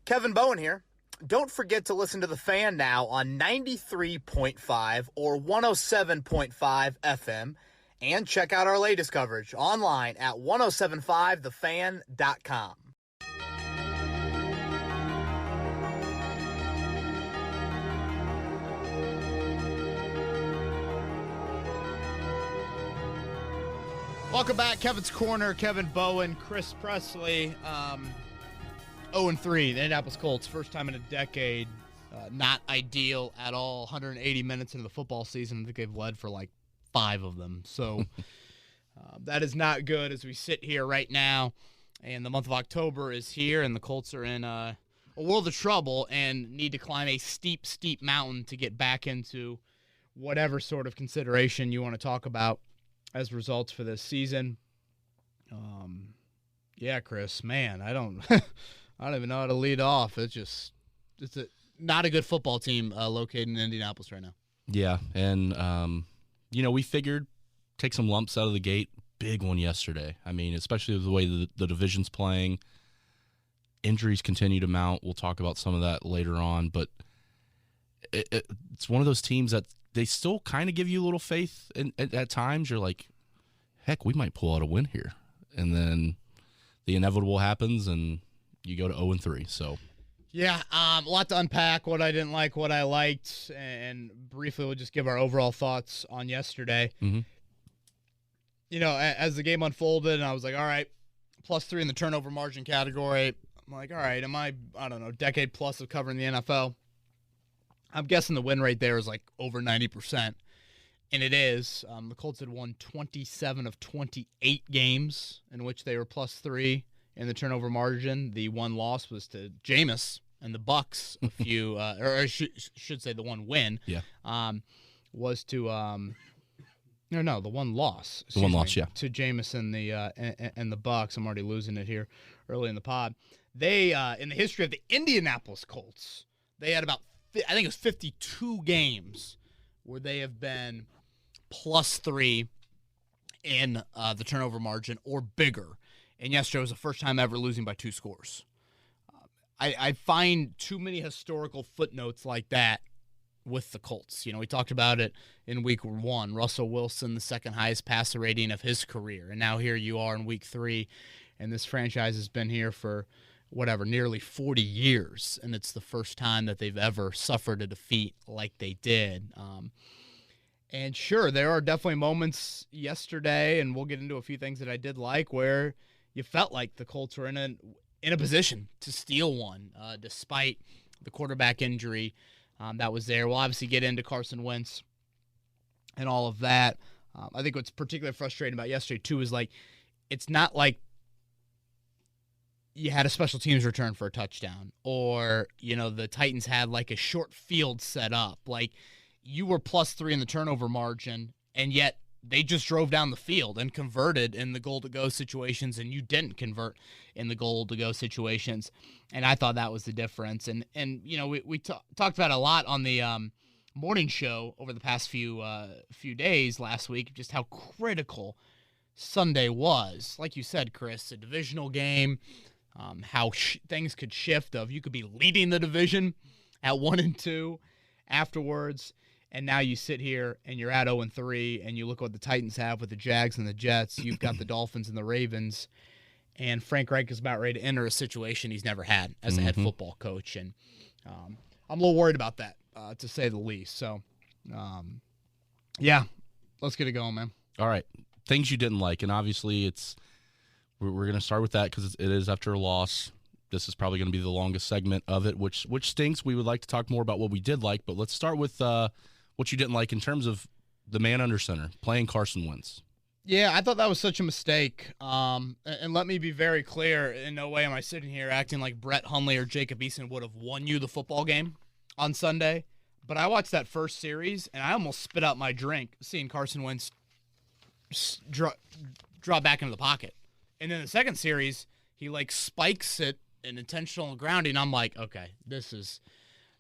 Kevin Bowen here. Don't forget to listen to The Fan now on 93.5 or 107.5 FM, and check out our latest coverage online at 1075thefan.com. Welcome back. Kevin's Corner, Kevin Bowen, Chris Presley. 0-3, the Indianapolis Colts, first time in a decade. Not ideal at all. 180 minutes into the football season. I think they've led for like 5 of them. So that is not good as we sit here right now. And the month of October is here, and the Colts are in a world of trouble and need to climb a steep, steep mountain to get back into whatever sort of consideration you want to talk about as results for this season. Yeah, Chris, man, I don't even know how to lead off. It's not a good football team located in Indianapolis right now. Yeah, and we figured take some lumps out of the gate. Big one yesterday. I mean, especially with the way the division's playing. Injuries continue to mount. We'll talk about some of that later on, but it's one of those teams that they still kind of give you a little faith at times. You're like, heck, we might pull out a win here. And then the inevitable happens, and you go to 0-3. So, yeah, a lot to unpack, what I didn't like, what I liked, and briefly we'll just give our overall thoughts on yesterday. Mm-hmm. As the game unfolded, and I was like, all right, +3 in the turnover margin category. I'm like, all right, am I don't know, decade plus of covering the NFL? I'm guessing the win rate there is like over 90%, and it is. The Colts had won 27 of 28 games in which they were +3 in the turnover margin. The one loss was to Jameis and the Bucks. A few, or I should say, the one win. Yeah. Was to the one loss. The one loss, yeah, to Jameis and the Bucks. I'm already losing it here early in the pod. They in the history of the Indianapolis Colts, they had about, I think it was 52 games where they have been +3 in the turnover margin or bigger. And yesterday was the first time ever losing by 2 scores. I find too many historical footnotes like that with the Colts. We talked about it in week 1. Russell Wilson, the second highest passer rating of his career. And now here you are in week 3, and this franchise has been here for nearly 40 years, and it's the first time that they've ever suffered a defeat like they did. And sure, there are definitely moments yesterday, and we'll get into a few things that I did like, where you felt like the Colts were in a position to steal one, despite the quarterback injury that was there. We'll obviously get into Carson Wentz and all of that. I think what's particularly frustrating about yesterday, too, is like it's not like you had a special teams return for a touchdown, or, the Titans had like a short field set up. Like, you were +3 in the turnover margin, and yet they just drove down the field and converted in the goal-to-go situations, and you didn't convert in the goal-to-go situations. And I thought that was the difference. And we talked about it a lot on the morning show over the past few days last week, just how critical Sunday was. Like you said, Chris, a divisional game, how things could shift. You could be leading the division at 1-2 afterwards, and now you sit here and you're at 0-3, and you look what the Titans have with the Jags and the Jets. You've got the Dolphins and the Ravens, and Frank Reich is about ready to enter a situation he's never had as a head football coach, and I'm a little worried about that, to say the least. So, yeah, let's get it going, man. All right, things you didn't like, and obviously we're going to start with that because it is after a loss. This is probably going to be the longest segment of it, which stinks. We would like to talk more about what we did like, but let's start with what you didn't like in terms of the man under center, playing Carson Wentz. Yeah, I thought that was such a mistake. And let me be very clear, in no way am I sitting here acting like Brett Hundley or Jacob Eason would have won you the football game on Sunday. But I watched that first series, and I almost spit out my drink seeing Carson Wentz draw back into the pocket. And then the second series, he spikes it in intentional grounding. I'm like, okay,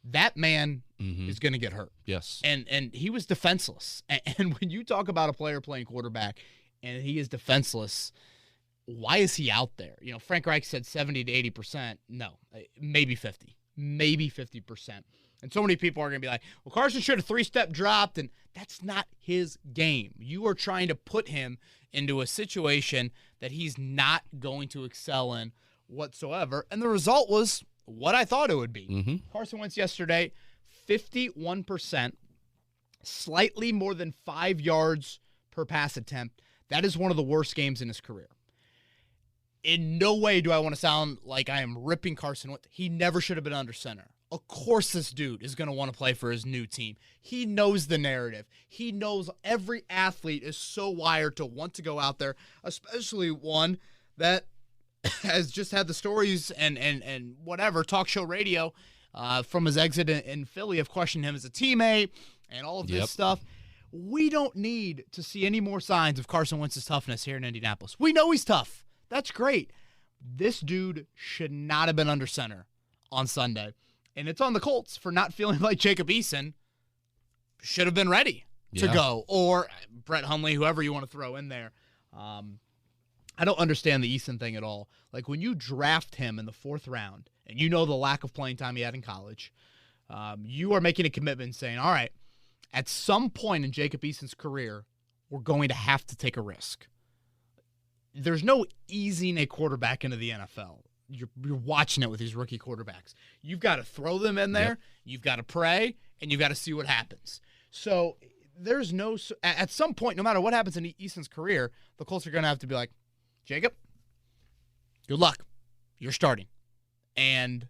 that man is going to get hurt. Yes. And he was defenseless. And when you talk about a player playing quarterback and he is defenseless, why is he out there? Frank Reich said 70 to 80%. No, maybe 50, maybe 50%. And so many people are going to be like, well, Carson should have 3-step dropped, and that's not his game. You are trying to put him into a situation that he's not going to excel in whatsoever. And the result was what I thought it would be. Mm-hmm. Carson Wentz yesterday, 51%, slightly more than 5 yards per pass attempt. That is one of the worst games in his career. In no way do I want to sound like I am ripping Carson Wentz. He never should have been under center. Of course this dude is going to want to play for his new team. He knows the narrative. He knows every athlete is so wired to want to go out there, especially one that has just had the stories and whatever, talk show radio from his exit in Philly of questioning him as a teammate and all of this stuff. We don't need to see any more signs of Carson Wentz's toughness here in Indianapolis. We know he's tough. That's great. This dude should not have been under center on Sunday. And it's on the Colts for not feeling like Jacob Eason should have been ready to go. Or Brett Hundley, whoever you want to throw in there. I don't understand the Eason thing at all. Like, when you draft him in the 4th round, and you know the lack of playing time he had in college, you are making a commitment saying, all right, at some point in Jacob Eason's career, we're going to have to take a risk. There's no easing a quarterback into the NFL. You're watching it with these rookie quarterbacks. You've got to throw them in there, you've got to pray, and you've got to see what happens. So there's no – at some point, no matter what happens in Eason's career, the Colts are going to have to be like, Jacob, good luck. You're starting. And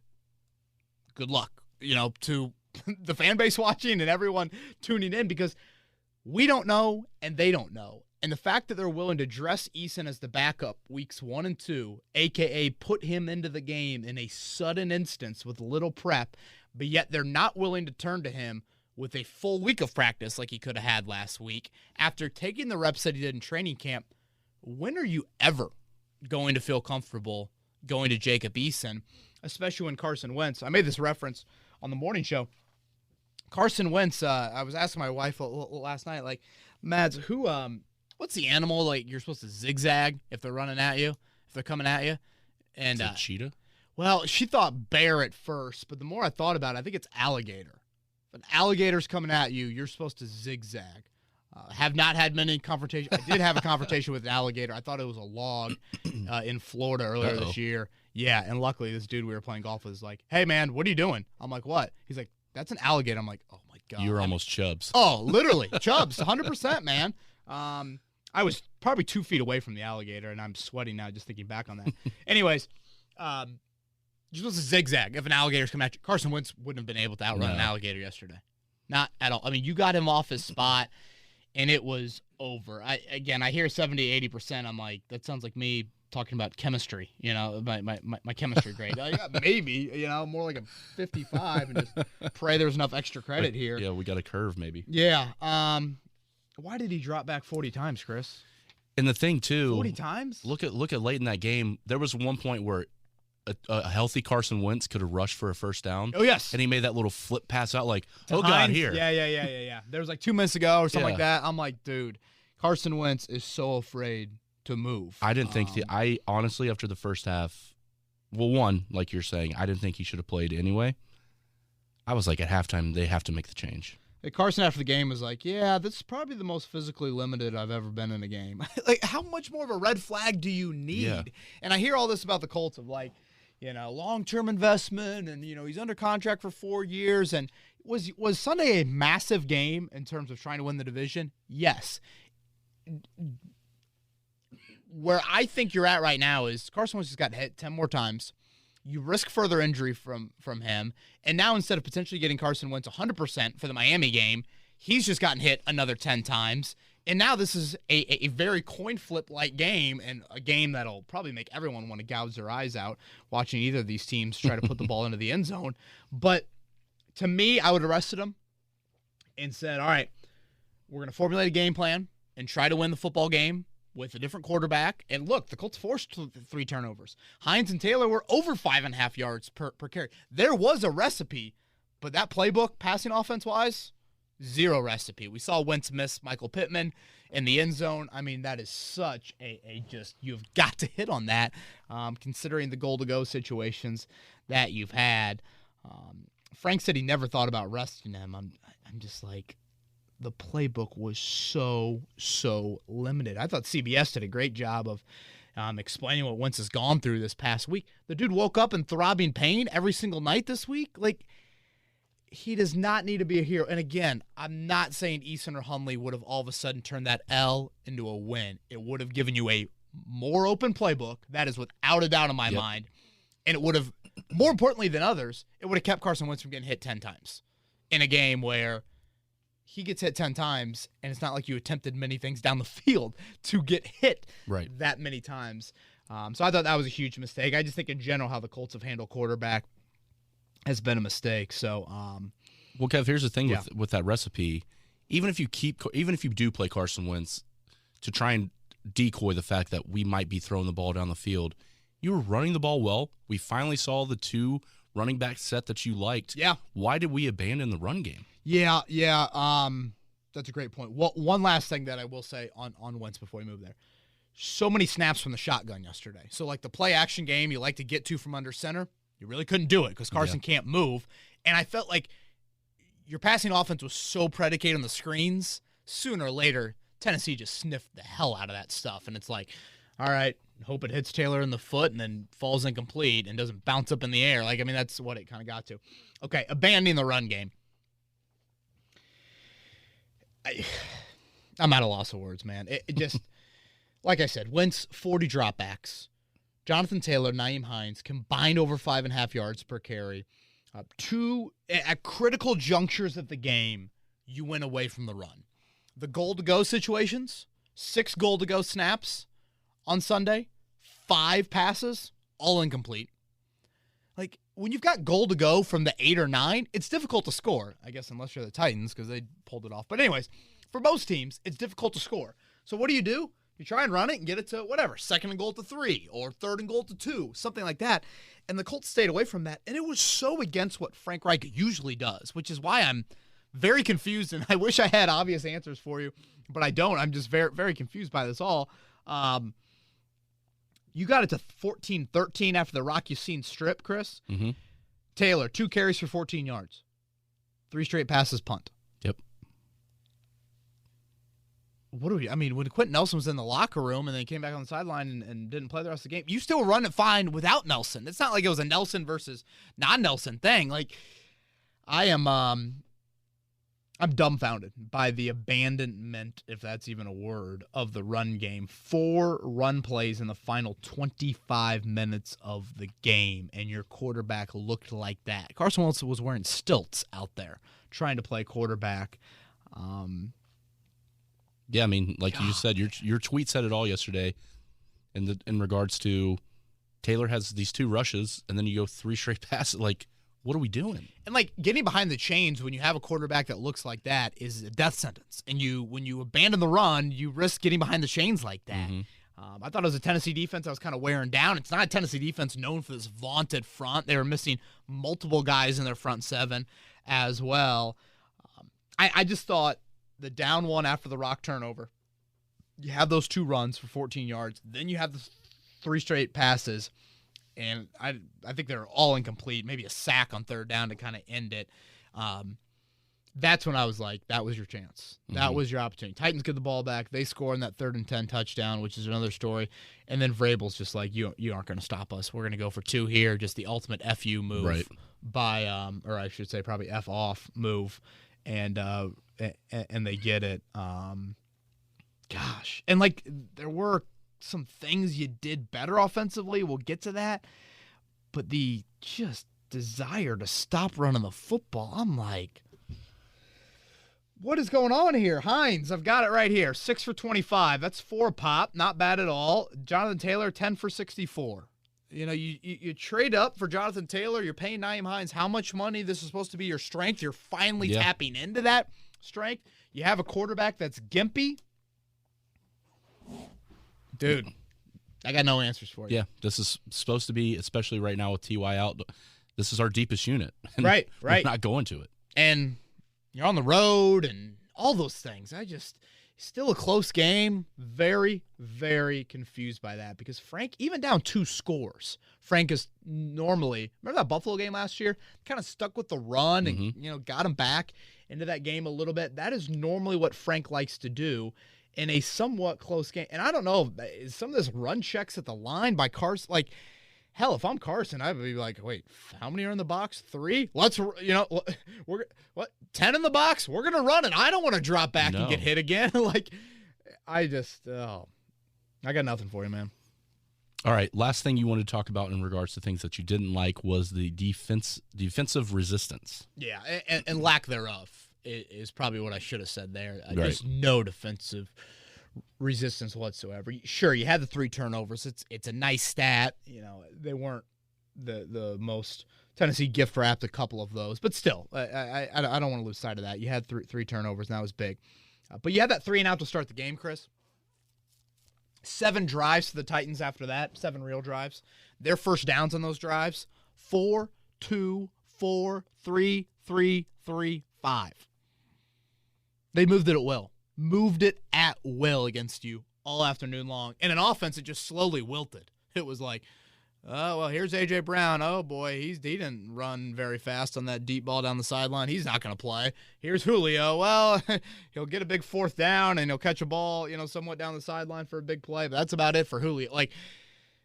good luck, to the fan base watching and everyone tuning in, because we don't know and they don't know. And the fact that they're willing to dress Eason as the backup weeks 1 and 2, a.k.a. put him into the game in a sudden instance with little prep, but yet they're not willing to turn to him with a full week of practice like he could have had last week after taking the reps that he did in training camp. When are you ever going to feel comfortable going to Jacob Eason, especially when Carson Wentz? I made this reference on the morning show. Carson Wentz, I was asking my wife last night, like, Mads, what's the animal like you're supposed to zigzag if they're running at you, if they're coming at you? And is it cheetah? Well, she thought bear at first, but the more I thought about it, I think it's alligator. If an alligator's coming at you, you're supposed to zigzag. Have not had many confrontations. I did have a confrontation with an alligator. I thought it was a log in Florida earlier this year. Yeah, and luckily this dude we were playing golf with is like, hey, man, what are you doing? I'm like, what? He's like, that's an alligator. I'm like, oh, my God. You were almost Chubbs. Oh, literally. Chubbs, 100%, man. I was probably 2 feet away from the alligator, and I'm sweating now just thinking back on that. Anyways, you're supposed to zigzag if an alligator's coming at you. Carson Wentz wouldn't have been able to outrun an alligator yesterday. Not at all. I mean, you got him off his spot, and it was over. I hear 70, 80%. I'm like, that sounds like me talking about chemistry, my chemistry grade. Maybe, more like a 55 and just pray there's enough extra credit here. Yeah, we got a curve maybe. Yeah. Why did he drop back 40 times, Chris? And the thing, too. 40 times? Look at late in that game. There was one point where a healthy Carson Wentz could have rushed for a first down. Oh, yes. And he made that little flip pass out like, to God, Hines. here. Yeah. There was like 2 minutes ago or something like that. I'm like, dude, Carson Wentz is so afraid to move. I didn't think I honestly, after the first half, well, one, like you're saying, I didn't think he should have played anyway. I was like, at halftime, they have to make the change. Carson after the game was like, yeah, this is probably the most physically limited I've ever been in a game. Like, how much more of a red flag do you need? Yeah. And I hear all this about the Colts of like, long-term investment and, he's under contract for 4 years. And was Sunday a massive game in terms of trying to win the division? Yes. Where I think you're at right now is Carson Wentz just got hit 10 more times. You risk further injury from him. And now instead of potentially getting Carson Wentz 100% for the Miami game, he's just gotten hit another 10 times. And now this is a very coin flip-like game, and a game that'll probably make everyone want to gouge their eyes out watching either of these teams try to put the ball into the end zone. But to me, I would have arrested him and said, all right, we're going to formulate a game plan and try to win the football game with a different quarterback. And look, the Colts forced 3 turnovers. Hines and Taylor were over 5.5 yards per carry. There was a recipe, but that playbook, passing offense-wise, Zero recipe. We saw Wentz miss Michael Pittman in the end zone. I mean, that is such a just, you've got to hit on that, considering the goal-to-go situations that you've had. Frank said he never thought about resting him. I'm just like, the playbook was so limited. I thought CBS did a great job of explaining what Wentz has gone through this past week. The dude woke up in throbbing pain every single night this week. Like, he does not need to be a hero. And again, I'm not saying Eason or Hundley would have all of a sudden turned that L into a win. It would have given you a more open playbook. That is without a doubt in my mind. And it would have, more importantly than others, it would have kept Carson Wentz from getting hit 10 times in a game where he gets hit 10 times, and it's not like you attempted many things down the field to get hit that many times. So I thought that was a huge mistake. I just think in general how the Colts have handled quarterback has been a mistake. So, well, Kev, here's the thing with that recipe. Even if you do play Carson Wentz to try and decoy the fact that we might be throwing the ball down the field, you were running the ball well. We finally saw the 2 running back set that you liked. Yeah. Why did we abandon the run game? Yeah. That's a great point. Well, one last thing that I will say on Wentz before we move there. So many snaps from the shotgun yesterday. So, like the play-action game you like to get to from under center, you really couldn't do it because Carson can't move. And I felt like your passing offense was so predicated on the screens, sooner or later, Tennessee just sniffed the hell out of that stuff. And it's like, all right, hope it hits Taylor in the foot and then falls incomplete and doesn't bounce up in the air. Like, I mean, that's what it kind of got to. Okay, abandoning the run game. I'm at a loss of words, man. It just, like I said, Wentz, 40 dropbacks. Jonathan Taylor, Nyheim Hines, combined over 5.5 yards per carry. At critical junctures of the game, you went away from the run. The goal-to-go situations, 6 goal-to-go snaps on Sunday, 5 passes, all incomplete. Like, when you've got goal-to-go from the 8 or 9, it's difficult to score, I guess, unless you're the Titans because they pulled it off. But anyways, for most teams, it's difficult to score. So what do? You try and run it and get it to whatever, 2nd and goal to 3 or 3rd and goal to 2, something like that. And the Colts stayed away from that. And it was so against what Frank Reich usually does, which is why I'm very confused. And I wish I had obvious answers for you, but I don't. I'm just very, very confused by this all. You got it to 14-13 after the Rock You-Seen strip, Chris. Mm-hmm. Taylor, 2 carries for 14 yards. 3 straight passes, punt. Yep. When Quentin Nelson was in the locker room and then came back on the sideline and didn't play the rest of the game, you still run it fine without Nelson. It's not like it was a Nelson versus non-Nelson thing. Like, I'm dumbfounded by the abandonment, if that's even a word, of the run game. 4 run plays in the final 25 minutes of the game, and your quarterback looked like that. Carson Wentz was wearing stilts out there trying to play quarterback. Yeah, I mean, like you just said, your tweet said it all yesterday in regards to Taylor has these 2 rushes, and then you go 3 straight passes. Like, what are we doing? And, like, getting behind the chains when you have a quarterback that looks like that is a death sentence. And when you abandon the run, you risk getting behind the chains like that. Mm-hmm. I thought it was a Tennessee defense that was kind of wearing down. It's not a Tennessee defense known for this vaunted front. They were missing multiple guys in their front 7 as well. I just thought the down 1 after the Rock turnover, you have those 2 runs for 14 yards. Then you have the 3 straight passes. And I think they're all incomplete, maybe a sack on 3rd down to kind of end it. That's when I was like, that was your chance. That was your opportunity. Titans get the ball back. They score in that 3rd and 10 touchdown, which is another story. And then Vrabel's just like, you aren't going to stop us. We're going to go for 2 here. Just the ultimate FU move by, or I should say probably F off move. And they get it. Gosh. And, like, there were some things you did better offensively. We'll get to that. But the just desire to stop running the football, I'm like, what is going on here? Hines, I've got it right here. 6 for 25. That's 4 pop. Not bad at all. Jonathan Taylor, 10 for 64. You know, you trade up for Jonathan Taylor. You're paying Nyheim Hines how much money? This is supposed to be your strength. You're finally tapping into that strength. You have a quarterback that's gimpy. Dude, I got no answers for you. Yeah, this is supposed to be, especially right now with T.Y. out, this is our deepest unit. Right. We're not going to it. And you're on the road and all those things. Still a close game. Very, very confused by that because Frank, even down 2 scores, Frank is normally, remember that Buffalo game last year? Kind of stuck with the run and, got him back into that game a little bit. That is normally what Frank likes to do in a somewhat close game. And I don't know, is some of this run checks at the line by Carson, like, hell, if I'm Carson, I'd be like, wait, how many are in the box? 3? Let's, we're 10 in the box? We're going to run it. I don't want to drop back and get hit again. I got nothing for you, man. All right, last thing you wanted to talk about in regards to things that you didn't like was the defensive resistance. Yeah, and lack thereof is probably what I should have said there. Right. There's no defensive resistance whatsoever. Sure, you had the 3 turnovers. It's a nice stat. They weren't the most. Tennessee gift wrapped a couple of those, but still, I don't want to lose sight of that. You had three turnovers, and that was big. But you had that 3 and out to start the game, Chris. 7 drives to the Titans after that, 7 real drives. Their first downs on those drives, 4, 2, 4, 3, 3, 3, 5. They moved it at will. Moved it at will against you all afternoon long. And an offense that just slowly wilted. It was like, oh, well, here's A.J. Brown. Oh, boy, he didn't run very fast on that deep ball down the sideline. He's not going to play. Here's Julio. Well, he'll get a big 4th down, and he'll catch a ball, somewhat down the sideline for a big play. But that's about it for Julio. Like,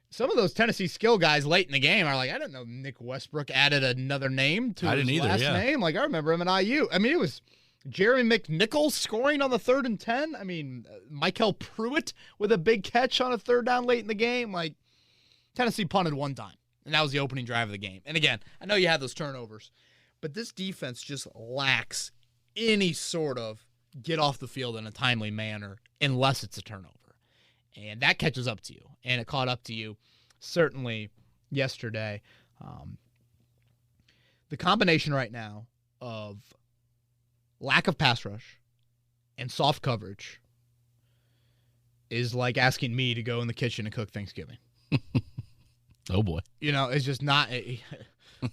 some of those Tennessee skill guys late in the game are like, I didn't know Nick Westbrook added another name to his last name. Like, I remember him in IU. I mean, it was Jeremy McNichols scoring on the 3rd and 10. I mean, Michael Pruitt with a big catch on a 3rd down late in the game. Like, Tennessee punted 1 time, and that was the opening drive of the game. And again, I know you had those turnovers, but this defense just lacks any sort of get off the field in a timely manner unless it's a turnover. And that catches up to you, and it caught up to you certainly yesterday. The combination right now of lack of pass rush and soft coverage is like asking me to go in the kitchen and cook Thanksgiving. Oh, boy. It's just not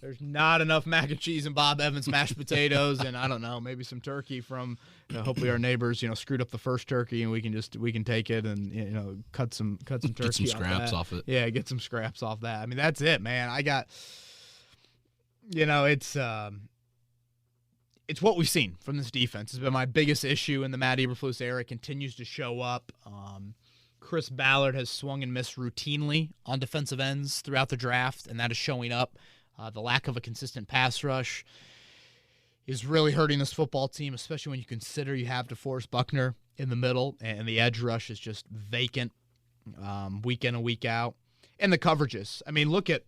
there's not enough mac and cheese and Bob Evans mashed potatoes and I don't know, maybe some turkey from hopefully our neighbors, screwed up the first turkey and we can take it and cut some turkey, get some scraps off it. Yeah, get some scraps off that. I mean, that's it, man. I got it's what we've seen from this defense. It's been my biggest issue in the Matt Eberflus era. It continues to show up. Chris Ballard has swung and missed routinely on defensive ends throughout the draft, and that is showing up. The lack of a consistent pass rush is really hurting this football team, especially when you consider you have DeForest Buckner in the middle, and the edge rush is just vacant week in and week out. And the coverages. I mean, look at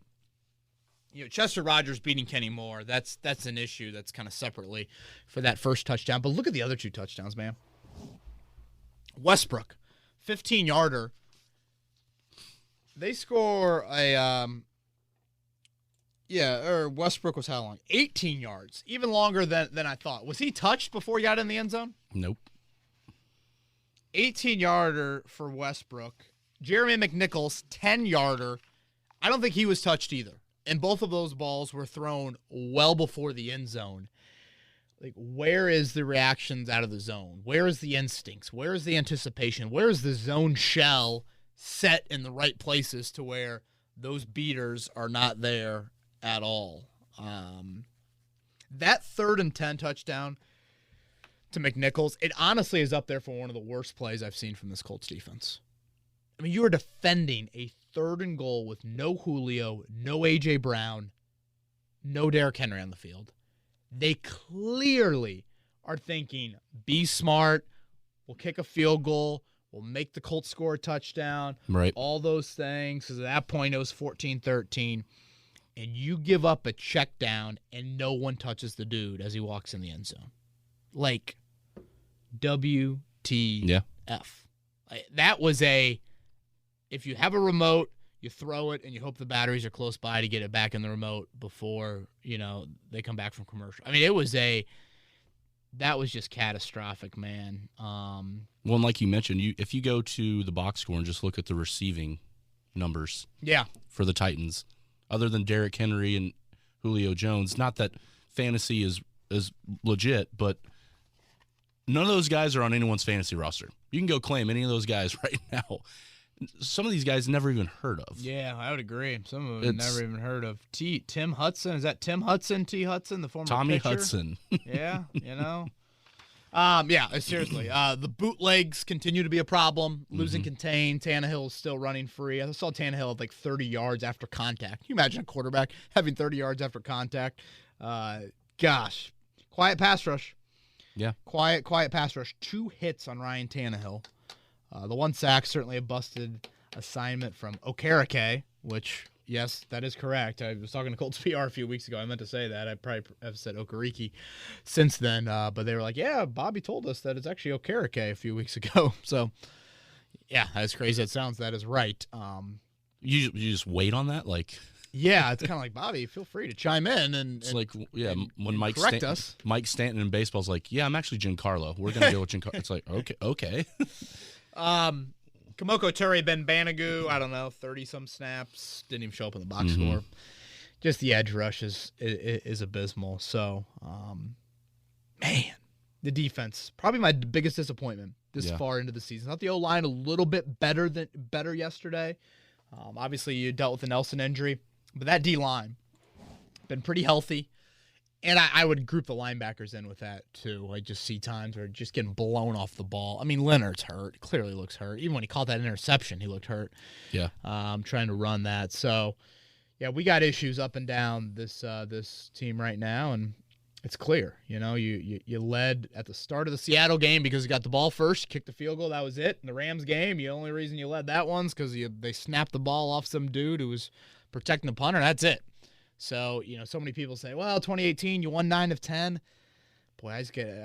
Chester Rogers beating Kenny Moore. That's an issue that's kind of separately for that first touchdown. But look at the other 2 touchdowns, man. Westbrook. 15-yarder. They score Westbrook was how long? 18 yards. Even longer than I thought. Was he touched before he got in the end zone? Nope. 18-yarder for Westbrook. Jeremy McNichols, 10-yarder. I don't think he was touched either. And both of those balls were thrown well before the end zone. Like, where is the reactions out of the zone? Where is the instincts? Where is the anticipation? Where is the zone shell set in the right places to where those beaters are not there at all? That 3rd and 10 touchdown to McNichols, it honestly is up there for one of the worst plays I've seen from this Colts defense. I mean, you are defending a 3rd and goal with no Julio, no A.J. Brown, no Derrick Henry on the field. They clearly are thinking, be smart, we'll kick a field goal, we'll make the Colts score a touchdown, right? All those things, because at that point it was 14-13, and you give up a check down and no one touches the dude as he walks in the end zone. Like, WTF. Yeah. That was if you have a remote, you throw it, and you hope the batteries are close by to get it back in the remote before, they come back from commercial. I mean, that was just catastrophic, man. Well, and like you mentioned, if you go to the box score and just look at the receiving numbers for the Titans, other than Derrick Henry and Julio Jones, not that fantasy is legit, but none of those guys are on anyone's fantasy roster. You can go claim any of those guys right now. Some of these guys never even heard of. Yeah, I would agree. Some of them never even heard of. Tim Hudson, is that Tim Hudson? T. Hudson, the former Tommy pitcher? Hudson. Yeah, yeah, seriously. The bootlegs continue to be a problem. Losing contain. Tannehill is still running free. I saw Tannehill at like 30 yards after contact. Can you imagine a quarterback having 30 yards after contact? Gosh. Quiet pass rush. Yeah. Quiet pass rush. 2 hits on Ryan Tannehill. The 1 sack, certainly a busted assignment from Okereke, which, yes, that is correct. I was talking to Colts PR a few weeks ago. I meant to say that. I probably have said Okereke since then. But they were like, yeah, Bobby told us that it's actually Okereke a few weeks ago. So, yeah, as crazy as it sounds, that is right. You just wait on that? Like, yeah, it's kind of like, Bobby, feel free to chime in. It's like, yeah, when Mike correct us. Mike Stanton in baseball is like, yeah, I'm actually Giancarlo. We're going to go with Giancarlo. It's like, okay. Kamoko Ture Ben Banagu, I don't know, 30-some snaps. Didn't even show up in the box score. Just the edge rush is abysmal. So, man, the defense, probably my biggest disappointment this far into the season. Thought the O-line a little bit better yesterday. Obviously, you dealt with the Nelson injury, but that D-line been pretty healthy. And I would group the linebackers in with that, too. I just see times where just getting blown off the ball. I mean, Leonard's hurt. Clearly looks hurt. Even when he caught that interception, he looked hurt. Yeah. Trying to run that. So, yeah, we got issues up and down this team right now, and it's clear. You know, you led at the start of the Seattle game because you got the ball first, kicked the field goal, that was it. In the Rams game, the only reason you led that one's because they snapped the ball off some dude who was protecting the punter, that's it. So, so many people say, well, 2018, you won 9 of 10. Boy, I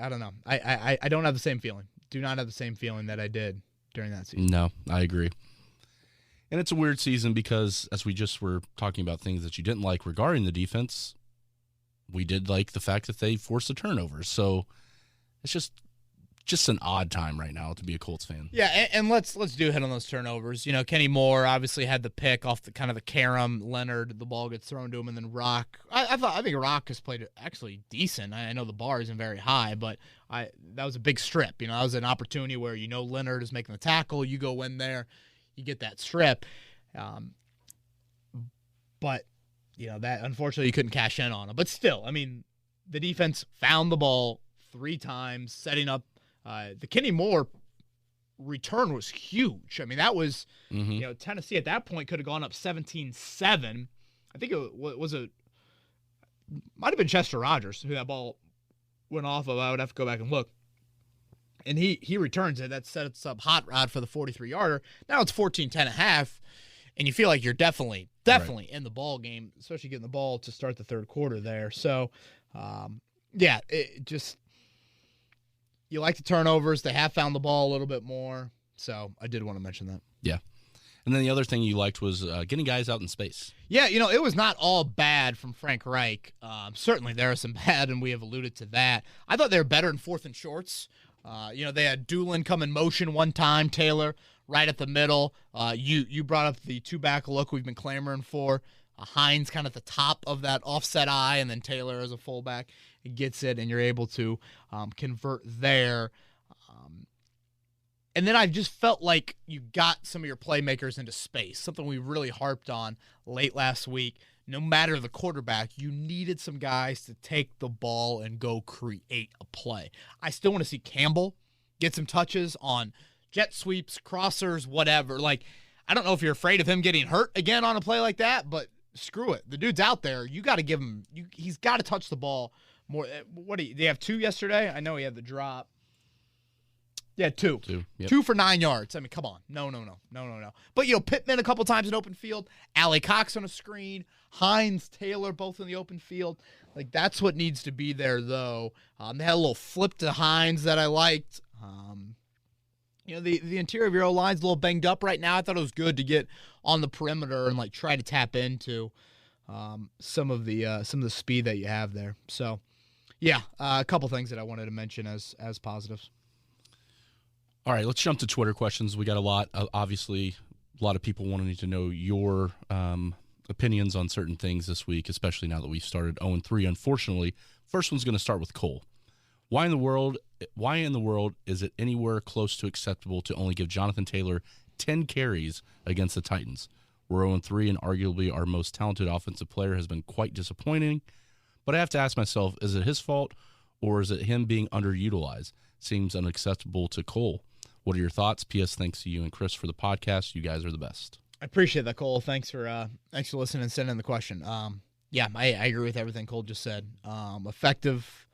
don't know. I don't have the same feeling. Do not have the same feeling that I did during that season. No, I agree. And it's a weird season because, as we just were talking about things that you didn't like regarding the defense, we did like the fact that they forced the turnovers. So it's just an odd time right now to be a Colts fan. Yeah, and let's do hit on those turnovers. Kenny Moore obviously had the pick off the kind of the carom. Leonard, the ball gets thrown to him, and then Rock. I think Rock has played actually decent. I know the bar isn't very high, but that was a big strip. That was an opportunity where Leonard is making the tackle. You go in there, you get that strip. But that unfortunately you couldn't cash in on him. But still, I mean, the defense found the ball 3 times, setting up. The Kenny Moore return was huge. I mean, that was, Tennessee at that point could have gone up 17-7. I think it might have been Chester Rogers who that ball went off of. I would have to go back and look. And he returns it. That sets up Hot Rod for the 43-yarder. Now it's 14-10.5, and you feel like you're definitely right in the ball game, especially getting the ball to start the third quarter there. So, yeah, it just – you like the turnovers. They have found the ball a little bit more. So I did want to mention that. Yeah. And then the other thing you liked was getting guys out in space. Yeah, it was not all bad from Frank Reich. Certainly there are some bad, and we have alluded to that. I thought they were better in 4th and shorts. They had Doolin come in motion one time, Taylor right at the middle. You brought up the 2-back look we've been clamoring for. Hines kind of at the top of that offset eye, and then Taylor as a fullback gets it, and you're able to convert there. And then I just felt like you got some of your playmakers into space, something we really harped on late last week. No matter the quarterback, you needed some guys to take the ball and go create a play. I still want to see Campbell get some touches on jet sweeps, crossers, whatever. Like, I don't know if you're afraid of him getting hurt again on a play like that, but screw it. The dude's out there. You got to give him he's got to touch the ball more. They have 2 yesterday? I know he had the drop. Yeah, 2. 2. Yep. 2 for 9 yards. I mean, come on. No. But, Pittman a couple times in open field. Allie Cox on a screen. Hines, Taylor, both in the open field. Like, that's what needs to be there, though. They had a little flip to Hines that I liked. The interior of your O-line's a little banged up right now. I thought it was good to get on the perimeter and, try to tap into some of the speed that you have there. So, yeah, a couple things that I wanted to mention as positives. All right, let's jump to Twitter questions. We got a lot. Obviously, a lot of people wanting to know your opinions on certain things this week, especially now that we've started 0-3, unfortunately. First one's going to start with Cole. Why in the world why in the world is it anywhere close to acceptable to only give Jonathan Taylor 10 carries against the Titans? We're 0-3, and arguably our most talented offensive player has been quite disappointing. But I have to ask myself, is it his fault, or is it him being underutilized? Seems unacceptable to Cole. What are your thoughts? P.S. Thanks to you and Chris for the podcast. You guys are the best. I appreciate that, Cole. Thanks for listening and sending the question. Yeah, I agree with everything Cole just said. Effective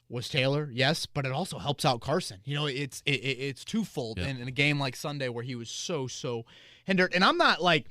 was Taylor, yes, but it also helps out Carson. You know, it's twofold in a game like Sunday where he was so hindered. And I'm not like,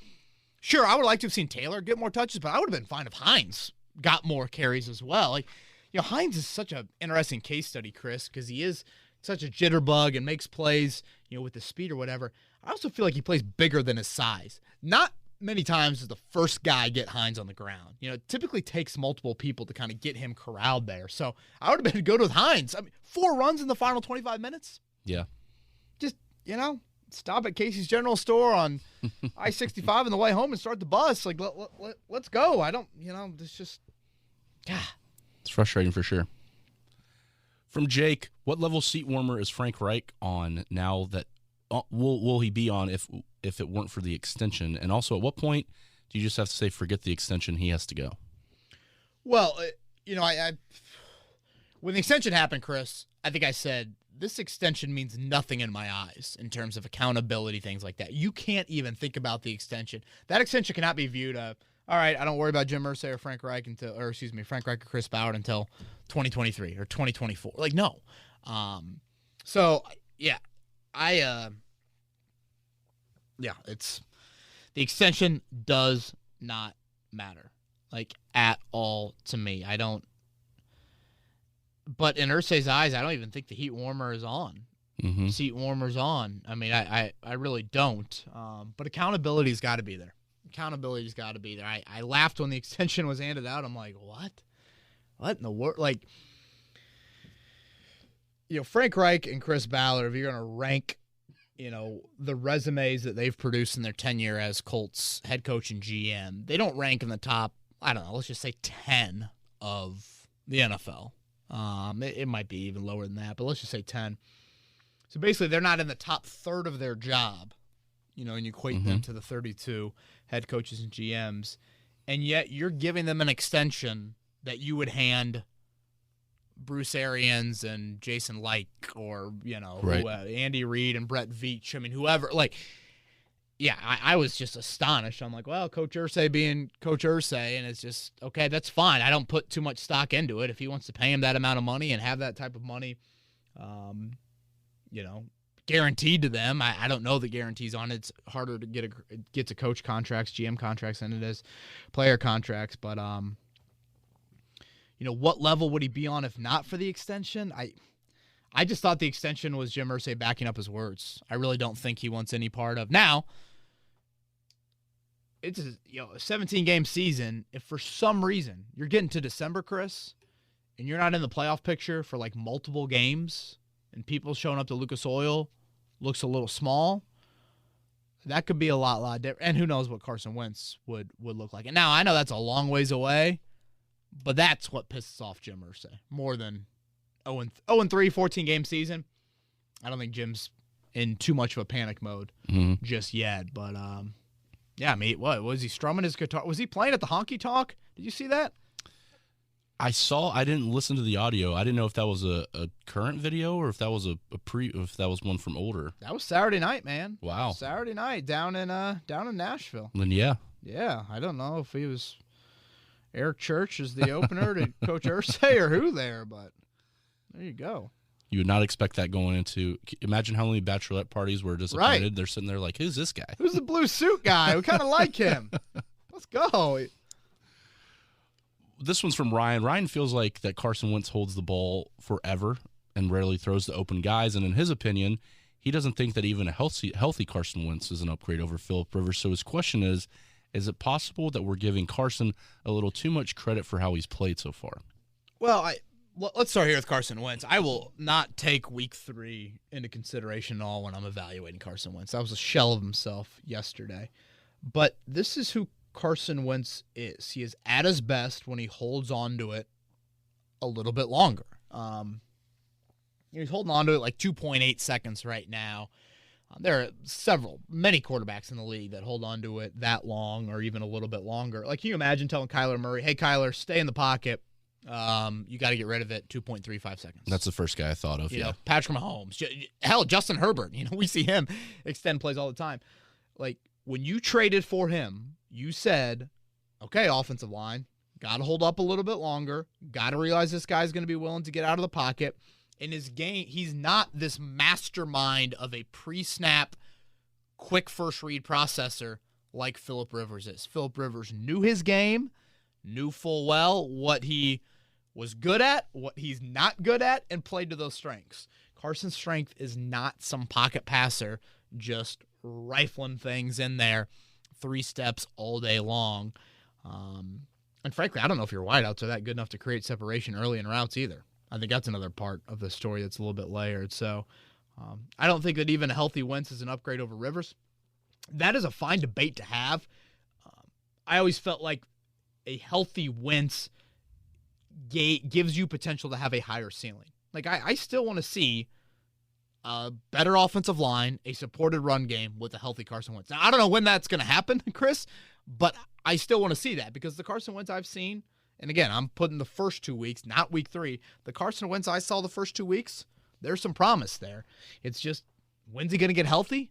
sure, I would like to have seen Taylor get more touches, but I would have been fine if Hines got more carries as well. Like, you know, Hines is such an interesting case study, Chris, because he is such a jitterbug and makes plays, you know, with the speed or whatever. I also feel like he plays bigger than his size. Not many times does the first guy get Hines on the ground. You know, it typically takes multiple people to kind of get him corralled there. So I would have been good with Hines. I mean, 4 runs in the final 25 minutes. Yeah. Just, you know, stop at Casey's General Store on I-65 on the way home and start the bus. Like, let's go. I don't, you know, it's just, It's frustrating for sure. From Jake, what level seat warmer is Frank Reich on now that will he be on if it weren't for the extension? And also, at what point do you just have to say, forget the extension, he has to go? Well, you know, I when the extension happened, Chris, I think I said, this extension means nothing in my eyes in terms of accountability, things like that. You can't even think about the extension. That extension cannot be viewed all right, I don't worry about Jim Irsay or Frank Reich Frank Reich or Chris Ballard until 2023 or 2024. Like, no. So, yeah, it's the extension does not matter, like, at all to me. I don't. But in Irsay's eyes, I don't even think the heat warmer is on. Mm-hmm. Seat warmer's on. I mean, I really don't. But accountability's got to be there. Accountability's got to be there. I laughed when the extension was handed out. I'm like, what? What in the world? Like, you know, Frank Reich and Chris Ballard, if you're going to rank, you know, the resumes that they've produced in their tenure as Colts head coach and GM, they don't rank in the top, I don't know, let's just say 10 of the NFL. It might be even lower than that, but let's just say 10. So basically, they're not in the top third of their job, you know, and you equate them to the 32 head coaches and GMs, and yet you're giving them an extension that you would hand Bruce Arians and Jason Licht or, you know, right. Andy Reid and Brett Veach. I mean, whoever. Like, yeah, I was just astonished. I'm like, well, Coach Irsay being Coach Irsay, and it's just, okay, that's fine. I don't put too much stock into it. If he wants to pay him that amount of money and have that type of money, you know, guaranteed to them. I don't know the guarantees on it. It's harder to get to coach contracts, GM contracts than it is player contracts. But, you know, what level would he be on if not for the extension? I just thought the extension was Jim Irsay backing up his words. I really don't think he wants any part of. Now, it's a 17-game season. If for some reason you're getting to December, Chris, and you're not in the playoff picture for like multiple games, and people showing up to Lucas Oil looks a little small, that could be a lot different. And who knows what Carson Wentz would look like. And now I know that's a long ways away, but that's what pisses off Jim Irsay more than 0-3, 14-game season. I don't think Jim's in too much of a panic mode just yet. But, yeah, I mean, what? Was he strumming his guitar? Was he playing at the honky tonk? Did you see that? I didn't listen to the audio. I didn't know if that was a current video or if that was if that was one from older. That was Saturday night, man. Wow. Saturday night down in Nashville. Then yeah. Yeah, I don't know if he was Eric Church as the opener to Coach Irsay or who there, but there you go. You would not expect that going into. Imagine how many bachelorette parties were disappointed. Right. They're sitting there like, who's this guy? Who's the blue suit guy? We kind of like him. Let's go. This one's from Ryan. Ryan feels like that Carson Wentz holds the ball forever and rarely throws to open guys. And in his opinion, he doesn't think that even a healthy Carson Wentz is an upgrade over Phillip Rivers. So his question is it possible that we're giving Carson a little too much credit for how he's played so far? Well, let's start here with Carson Wentz. I will not take week 3 into consideration at all when I'm evaluating Carson Wentz. That was a shell of himself yesterday. But this is who Carson Wentz is. He is at his best when he holds on to it a little bit longer. He's holding on to it like 2.8 seconds right now. There are many quarterbacks in the league that hold on to it that long or even a little bit longer. Like, can you imagine telling Kyler Murray, hey, Kyler, stay in the pocket. You got to get rid of it 2.35 seconds. That's the first guy I thought of, you know, Patrick Mahomes. Hell, Justin Herbert. You know, we see him extend plays all the time. Like, when you traded for him, you said, okay, offensive line, got to hold up a little bit longer. Got to realize this guy's going to be willing to get out of the pocket. In his game, he's not this mastermind of a pre-snap, quick first-read processor like Phillip Rivers is. Phillip Rivers knew his game, knew full well what he was good at, what he's not good at, and played to those strengths. Carson's strength is not some pocket passer just rifling things in there 3 steps all day long. And frankly, I don't know if your wideouts are that good enough to create separation early in routes either. I think that's another part of the story that's a little bit layered. So I don't think that even a healthy Wentz is an upgrade over Rivers. That is a fine debate to have. I always felt like a healthy Wentz gives you potential to have a higher ceiling. Like, I still want to see a better offensive line, a supported run game with a healthy Carson Wentz. Now, I don't know when that's going to happen, Chris, but I still want to see that because the Carson Wentz I've seen, and again, I'm putting the first 2 weeks, not week 3. The Carson Wentz I saw the first 2 weeks, there's some promise there. It's just, when's he going to get healthy?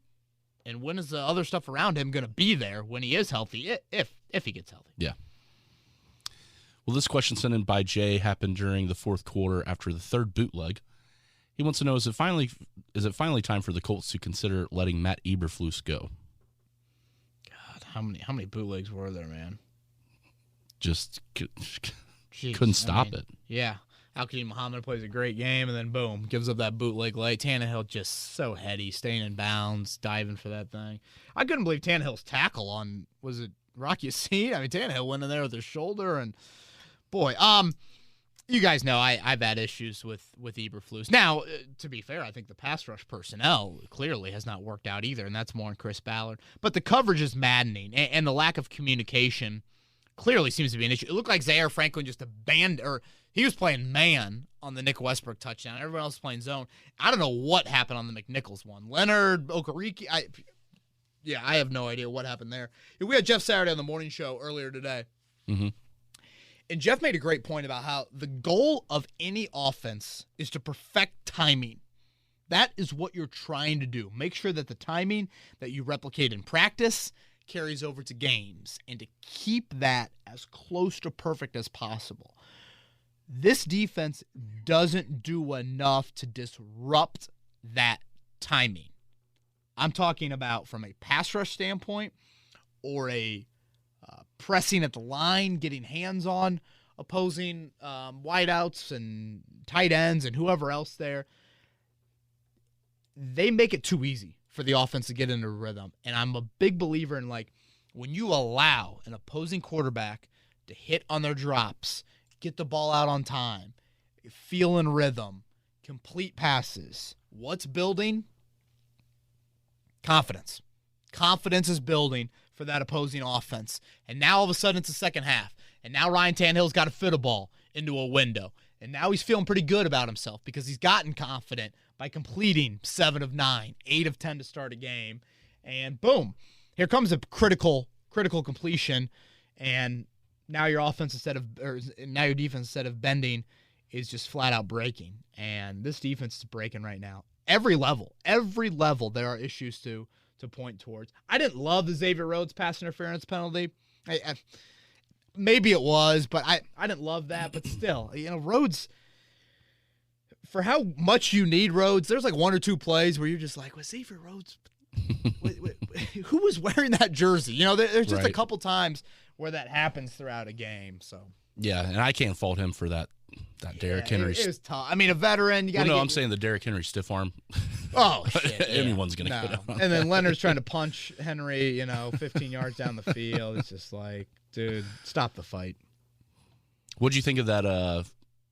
And when is the other stuff around him going to be there when he is healthy, if he gets healthy? Yeah. Well, this question sent in by Jay happened during the fourth quarter after the third bootleg. He wants to know, is it finally time for the Colts to consider letting Matt Eberflus go? God, how many bootlegs were there, man? Just Jeez, couldn't stop it. Yeah. Al-Qadim Muhammad plays a great game, and then boom, gives up that bootleg late. Tannehill just so heady, staying in bounds, diving for that thing. I couldn't believe Tannehill's tackle on, was it Rocky Seed? I mean, Tannehill went in there with his shoulder, and boy, you guys know I've had issues with Eberflus. Now, to be fair, I think the pass rush personnel clearly has not worked out either, and that's more on Chris Ballard. But the coverage is maddening, and the lack of communication clearly seems to be an issue. It looked like Zaire Franklin just he was playing man on the Nick Westbrook touchdown. Everyone else was playing zone. I don't know what happened on the McNichols one. Leonard, Okereke, I have no idea what happened there. We had Jeff Saturday on the morning show earlier today. Mm-hmm. And Jeff made a great point about how the goal of any offense is to perfect timing. That is what you're trying to do. Make sure that the timing that you replicate in practice carries over to games and to keep that as close to perfect as possible. This defense doesn't do enough to disrupt that timing. I'm talking about from a pass rush standpoint or a pressing at the line, getting hands on opposing wideouts and tight ends and whoever else there. They make it too easy for the offense to get into rhythm. And I'm a big believer in, like, when you allow an opposing quarterback to hit on their drops, get the ball out on time, feel in rhythm, complete passes, what's building? Confidence. Confidence is building for that opposing offense. And now all of a sudden it's the second half. And now Ryan Tannehill's got to fit a ball into a window. And now he's feeling pretty good about himself because he's gotten confident by completing 7 of 9, 8 of 10 to start a game. And boom, here comes a critical completion. And now your offense now your defense instead of bending is just flat out breaking. And this defense is breaking right now. Every level there are issues to point towards. I didn't love the Xavier Rhodes pass interference penalty. Maybe it was, but I didn't love that. But still, Rhodes, for how much you need Rhodes, there's like 1 or 2 plays where you're just like, was Xavier Rhodes? wait, who was wearing that jersey? There's just a couple times where that happens throughout a game. So yeah, and I can't fault him for that. Derrick Henry. It was tough. I mean, a veteran. You got. I'm saying the Derrick Henry stiff arm. Oh shit! Anyone's gonna get on. And then Leonard's trying to punch Henry, 15 yards down the field. It's just like, dude, stop the fight. What'd you think of that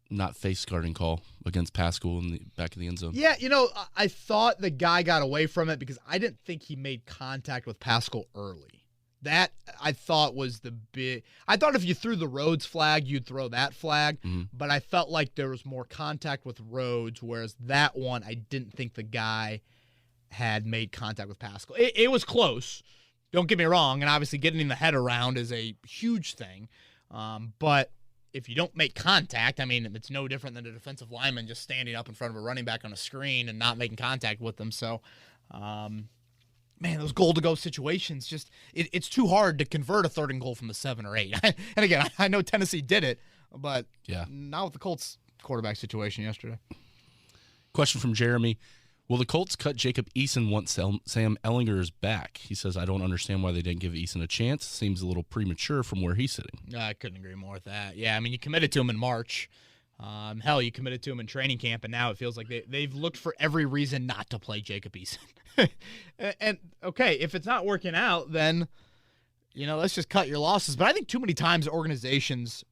not face guarding call against Pascal in the back of the end zone? Yeah, I thought the guy got away from it because I didn't think he made contact with Pascal early. That I thought was the big. I thought if you threw the Rhodes flag, you'd throw that flag. But I felt like there was more contact with Rhodes, whereas that one, I didn't think the guy had made contact with Pascal. It was close. Don't get me wrong, and obviously getting the head around is a huge thing. But if you don't make contact, I mean, it's no different than a defensive lineman just standing up in front of a running back on a screen and not making contact with them. So, man, those goal-to-go situations, just it's too hard to convert a 3rd and goal from the 7 or 8. And again, I know Tennessee did it, but not with the Colts quarterback situation yesterday. Question from Jeremy. Will the Colts cut Jacob Eason once Sam Ehlinger is back? He says, I don't understand why they didn't give Eason a chance. Seems a little premature from where he's sitting. I couldn't agree more with that. Yeah, I mean, you committed to him in March. Hell, you committed to him in training camp, and now it feels like they've looked for every reason not to play Jacob Eason. and, okay, if it's not working out, then, let's just cut your losses. But I think too many times organizations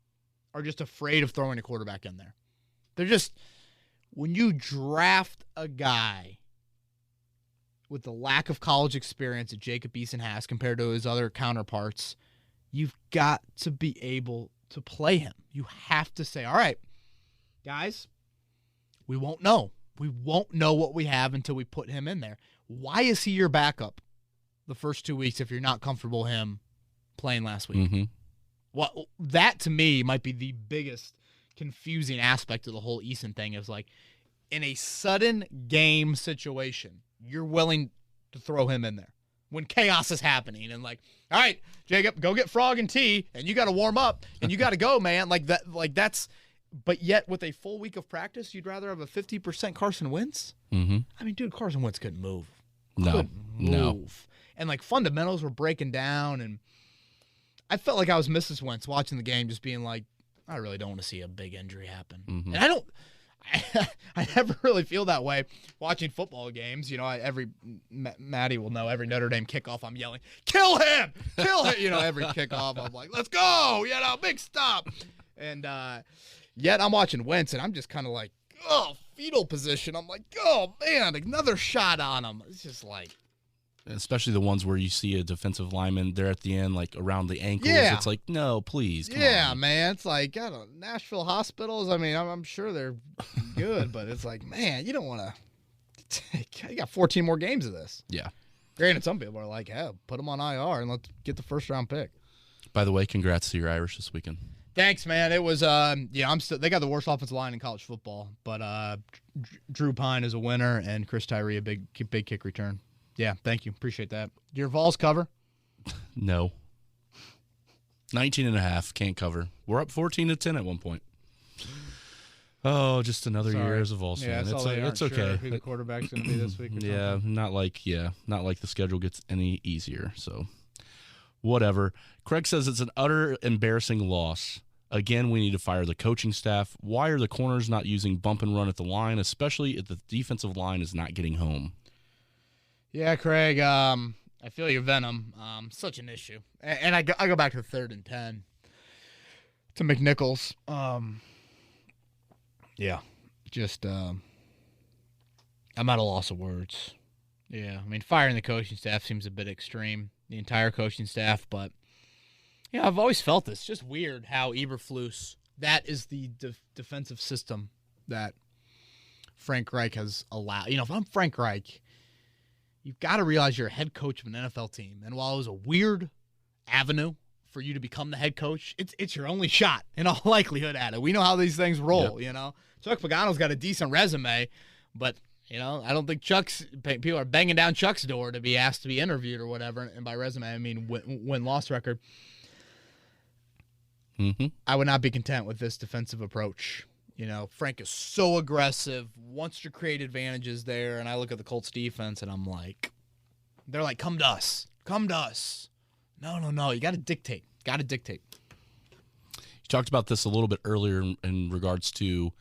are just afraid of throwing a quarterback in there. They're just – when you draft a guy with the lack of college experience that Jacob Eason has compared to his other counterparts, you've got to be able to play him. You have to say, all right, guys, we won't know. We won't know what we have until we put him in there. Why is he your backup the first 2 weeks if you're not comfortable him playing last week? Mm-hmm. Well, that to me might be the biggest confusing aspect of the whole Eason thing is like in a sudden game situation, you're willing to throw him in there when chaos is happening and like, all right, Jacob, go get Frog and tea and you got to warm up and you got to go, man. But yet with a full week of practice, you'd rather have a 50% Carson Wentz? Mm-hmm. I mean, dude, Carson Wentz couldn't move. No. And like fundamentals were breaking down and I felt like I was Mrs. Wentz watching the game just being like, I really don't want to see a big injury happen. Mm-hmm. And I never really feel that way watching football games. Maddie will know every Notre Dame kickoff I'm yelling, kill him! Kill him! Every kickoff I'm like, let's go! Big stop! And yet I'm watching Wentz and I'm just kind of like, fetal position. I'm like, oh, man, another shot on him. It's just like. Especially the ones where you see a defensive lineman there at the end, like around the ankles. Yeah. It's like, no, please. Come on. Man. It's like, Nashville hospitals. I mean, I'm sure they're good, but it's like, man, you don't want to take. You got 14 more games of this. Yeah. Granted, some people are like, put them on IR and let's get the first-round pick. By the way, congrats to your Irish this weekend. Thanks, man. It was, I'm still. They got the worst offensive line in college football, but Drew Pine is a winner and Chris Tyree a big kick return. Yeah, thank you. Appreciate that. Your Vols cover? No. 19.5, can't cover. We're up 14-10 at one point. Oh, just another year as a Vols fan. It's okay. Sure who the quarterback's going to be this week? Or not like the schedule gets any easier. So, whatever. Craig says it's an utter embarrassing loss. Again, we need to fire the coaching staff. Why are the corners not using bump and run at the line, especially if the defensive line is not getting home? Yeah, Craig, I feel your venom. Such an issue. And I go back to the 3rd and 10 to McNichols. I'm at a loss of words. Yeah, I mean, firing the coaching staff seems a bit extreme, the entire coaching staff, but I've always felt this. It's just weird how Eberflus, that is the defensive system that Frank Reich has allowed. If I'm Frank Reich, you've got to realize you're a head coach of an NFL team. And while it was a weird avenue for you to become the head coach, it's your only shot in all likelihood at it. We know how these things roll, Chuck Pagano's got a decent resume, but, I don't think people are banging down Chuck's door to be asked to be interviewed or whatever. And by resume, I mean win-loss record. Mm-hmm. I would not be content with this defensive approach. Frank is so aggressive, wants to create advantages there, and I look at the Colts defense, and I'm like, they're like, come to us. Come to us. No, you got to dictate. You talked about this a little bit earlier in regards to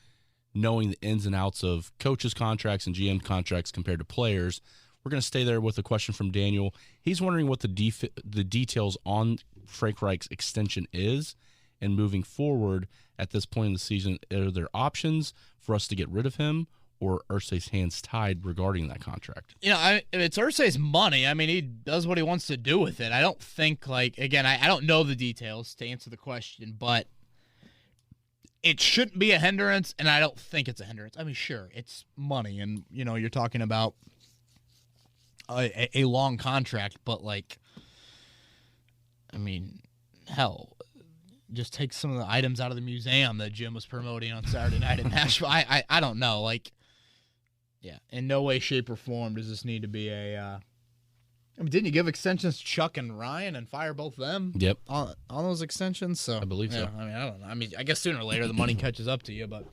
knowing the ins and outs of coaches' contracts and GM contracts compared to players. We're going to stay there with a question from Daniel. He's wondering what the details on Frank Reich's extension is, and moving forward at this point in the season, are there options for us to get rid of him, or Irsay's hands tied regarding that contract? It's Irsay's money. I mean, he does what he wants to do with it. I don't think, again, I don't know the details to answer the question, but it shouldn't be a hindrance, and I don't think it's a hindrance. I mean, sure, it's money, and, you're talking about a long contract, but, hell, just take some of the items out of the museum that Jim was promoting on Saturday night in Nashville. I don't know. In no way, shape, or form does this need to be didn't you give extensions to Chuck and Ryan and fire both them? Yep. On those extensions? So I believe so. I don't know. I guess sooner or later the money catches up to you, but it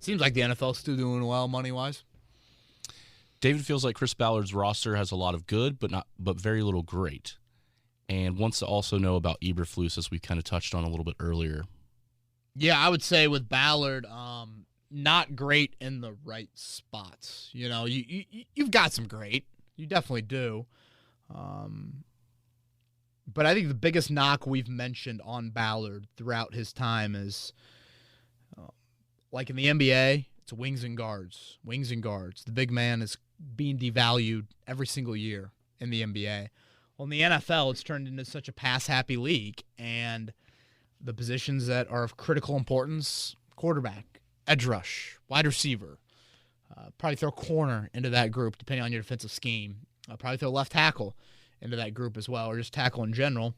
seems like the NFL's still doing well money-wise. David feels like Chris Ballard's roster has a lot of good, but very little great, and wants to also know about Eberflus, as we kind of touched on a little bit earlier. Yeah, I would say with Ballard, not great in the right spots. You've got some great. You definitely do. But I think the biggest knock we've mentioned on Ballard throughout his time is, in the NBA, it's wings and guards. Wings and guards. The big man is being devalued every single year in the NBA. Well, in the NFL, it's turned into such a pass-happy league, and the positions that are of critical importance, quarterback, edge rush, wide receiver, probably throw corner into that group, depending on your defensive scheme. Probably throw left tackle into that group as well, or just tackle in general.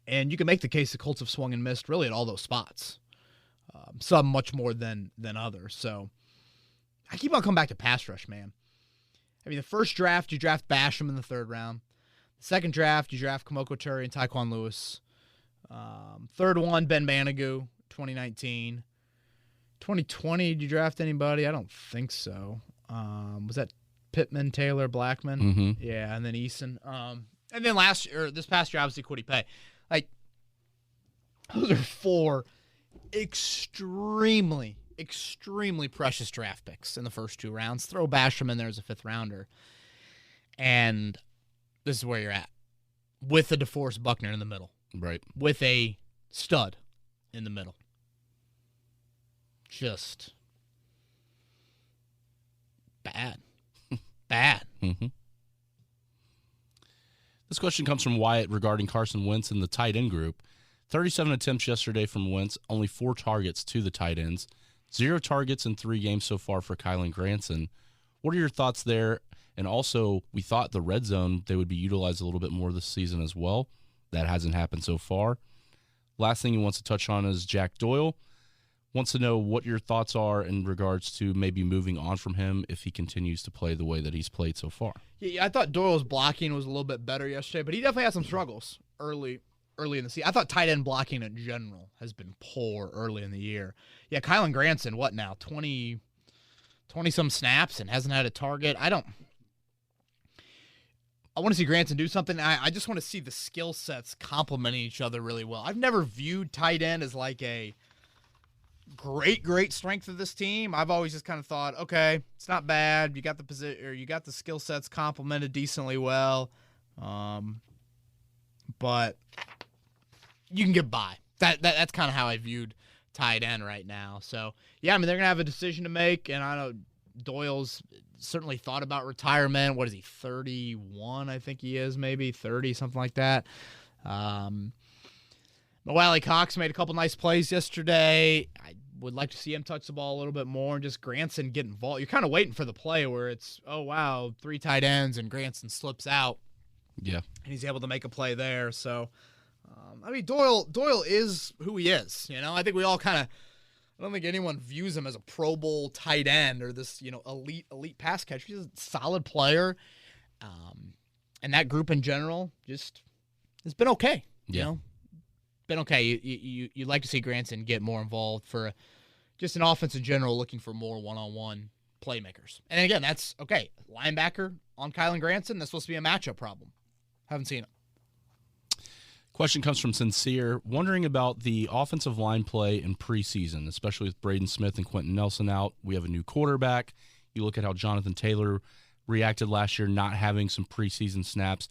And you can make the case the Colts have swung and missed really at all those spots. Some much more than others. So I keep on coming back to pass rush, man. The first draft, you draft Basham in the third round. The second draft, you draft Kamoko Turry and Tyquan Lewis. Third one, Ben Manigault, 2019. 2020, did you draft anybody? I don't think so. Was that Pittman, Taylor, Blackman? Mm-hmm. Yeah, and then Eason. And then this past year, obviously, Kwity Paye. Those are four extremely, extremely precious draft picks in the first two rounds. Throw Basham in there as a fifth rounder. And this is where you're at. With a DeForest Buckner in the middle. Right. With a stud in the middle. Just bad. Bad. Mm-hmm. This question comes from Wyatt regarding Carson Wentz in the tight end group. 37 attempts yesterday from Wentz, only 4 targets to the tight ends. 0 targets in 3 games so far for Kylan Granson. What are your thoughts there? And also, we thought the red zone, they would be utilized a little bit more this season as well. That hasn't happened so far. Last thing he wants to touch on is Jack Doyle. Wants to know what your thoughts are in regards to maybe moving on from him if he continues to play the way that he's played so far. Yeah, I thought Doyle's blocking was a little bit better yesterday, but he definitely had some struggles early in the season. I thought tight end blocking in general has been poor early in the year. Yeah, Kylan Granson, what now, 20-some snaps and hasn't had a target? I want to see Granson do something. I just want to see the skill sets complementing each other really well. I've never viewed tight end as a great strength of this team. I've always just kind of thought, okay, it's not bad. You got the position, or you got the skill sets complemented decently well, but you can get by. That's kind of how I viewed tight end right now. So yeah, they're gonna have a decision to make, and I know Doyle's certainly thought about retirement. What is he, 31? I think he is, maybe 30, something like that. Wiley Cox made a couple nice plays yesterday. I would like to see him touch the ball a little bit more and just Granson get involved. You're kind of waiting for the play where it's, oh, wow, 3 tight ends and Granson slips out. Yeah. And he's able to make a play there. So, Doyle is who he is. I think we all kind of, I don't think anyone views him as a Pro Bowl tight end or this, elite pass catcher. He's a solid player. And that group in general just has been okay. Yeah. Been okay. You'd like to see Granson get more involved for just an offense in general, looking for more one-on-one playmakers. And again, that's okay. Linebacker on Kylan Granson, that's supposed to be a matchup problem. Haven't seen it. Question comes from Sincere, wondering about the offensive line play in preseason, especially with Braden Smith and Quentin Nelson out. We have a new quarterback. You look at how Jonathan Taylor reacted last year, not having some preseason snaps.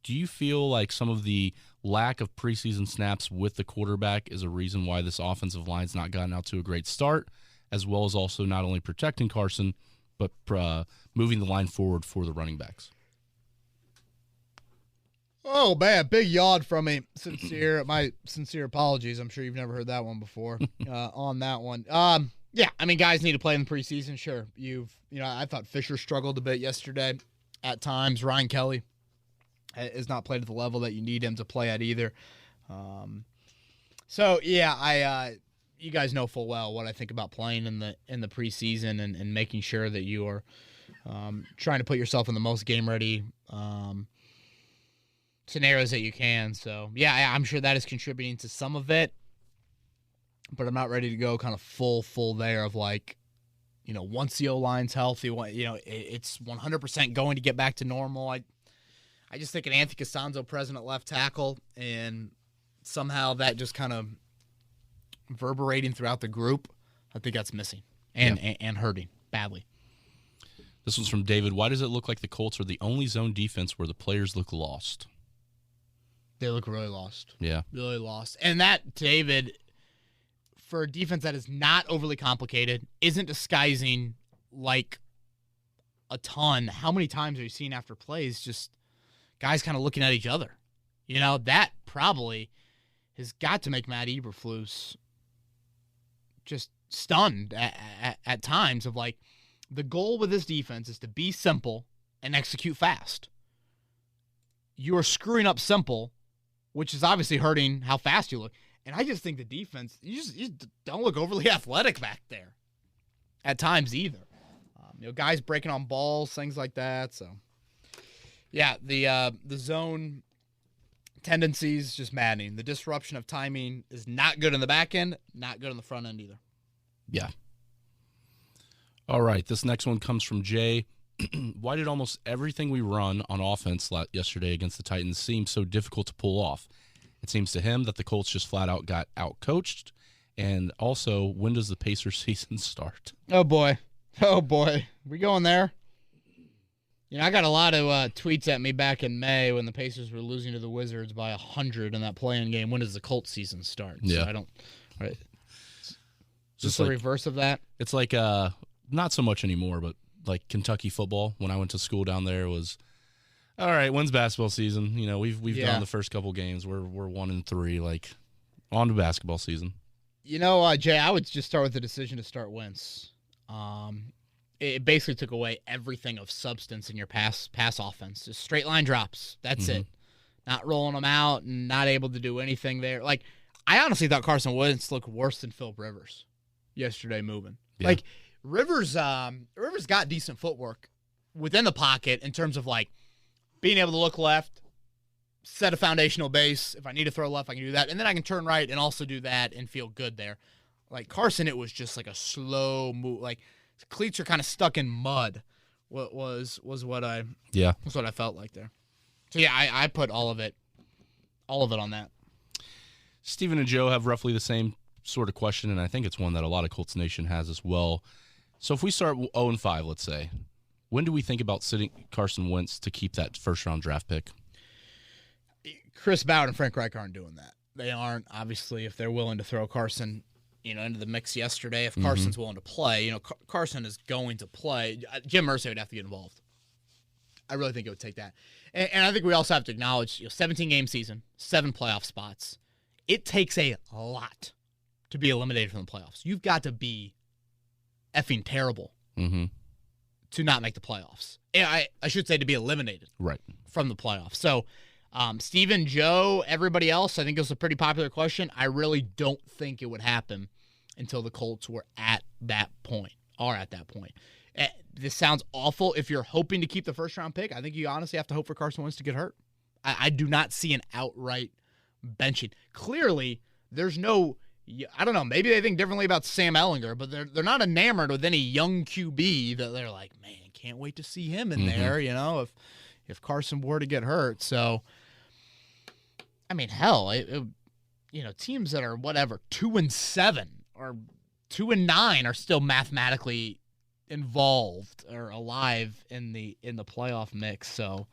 Do you feel like some of the lack of preseason snaps with the quarterback is a reason why this offensive line's not gotten out to a great start, as well as also not only protecting Carson, but moving the line forward for the running backs. Oh, man, big yawn from me. My sincere apologies. I'm sure you've never heard that one before on that one. Yeah, I mean, guys need to play in the preseason, sure. I thought Fisher struggled a bit yesterday at times. Ryan Kelly has not played at the level that you need him to play at either. So, yeah, you guys know full well what I think about playing in the preseason and making sure that you are trying to put yourself in the most game-ready scenarios that you can. So, yeah, I'm sure that is contributing to some of it, but I'm not ready to go kind of full there of like, once the O-line's healthy, it's 100% going to get back to normal. I just think an Anthony Costanzo present at left tackle, and somehow that just kind of reverberating throughout the group, I think that's missing and hurting badly. This one's from David. Why does it look like the Colts are the only zone defense where the players look lost? They look really lost. Yeah. Really lost. And that, David, for a defense that is not overly complicated, isn't disguising like a ton, how many times are you seeing after plays just guys kind of looking at each other? That probably has got to make Matt Eberflus just stunned at times of like, the goal with this defense is to be simple and execute fast. You are screwing up simple, which is obviously hurting how fast you look. And I just think the defense, you just don't look overly athletic back there at times either. Guys breaking on balls, things like that. So, yeah, the zone tendencies just maddening. The disruption of timing is not good in the back end, not good on the front end either. Yeah. All right, this next one comes from Jay. Why did almost everything we run on offense yesterday against the Titans seem so difficult to pull off? It seems to him that the Colts just flat out got out-coached. And also, when does the Pacers season start? Oh, boy. We going there? I got a lot of tweets at me back in May when the Pacers were losing to the Wizards by 100 in that play-in game. When does the Colts season start? Yeah. So right. Just the reverse of that? It's like, not so much anymore, but like Kentucky football, when I went to school down there, was, all right, when's basketball season? We've gone the first couple games. We're 1-3, like, on to basketball season. Jay, I would just start with the decision to start Wentz. It basically took away everything of substance in your pass offense. Just straight line drops. That's it. Not rolling them out and not able to do anything there. Like, I honestly thought Carson Wentz looked worse than Phillip Rivers yesterday moving. Yeah. Like, Rivers got decent footwork within the pocket in terms of, like, being able to look left, set a foundational base. If I need to throw left, I can do that. And then I can turn right and also do that and feel good there. Like, Carson, it was just like a slow move. Like, cleats are kind of stuck in mud. Was what I felt like there. So, yeah, I put all of it on that. Steven and Joe have roughly the same sort of question, and I think it's one that a lot of Colts Nation has as well. So if we start 0-5, let's say, when do we think about sitting Carson Wentz to keep that first-round draft pick? Chris Ballard and Frank Reich aren't doing that. They aren't, obviously, if they're willing to throw Carson, into the mix yesterday. If Carson's willing to play, Carson is going to play. Jim Irsay would have to get involved. I really think it would take that. And I think we also have to acknowledge, 17-game season, 7 playoff spots. It takes a lot to be eliminated from the playoffs. You've got to be effing terrible to not make the playoffs. I should say to be eliminated from the playoffs. So, Steven, Joe, everybody else, I think it was a pretty popular question. I really don't think it would happen until the Colts were at that point. This sounds awful. If you're hoping to keep the first-round pick, I think you honestly have to hope for Carson Wentz to get hurt. I do not see an outright benching. Clearly, there's no, I don't know, maybe they think differently about Sam Ehlinger, but they're not enamored with any young QB that they're like, man, can't wait to see him in there, if Carson were to get hurt. So, I mean, hell, teams that are 2-7 or 2-9 are still mathematically involved or alive in the playoff mix. So,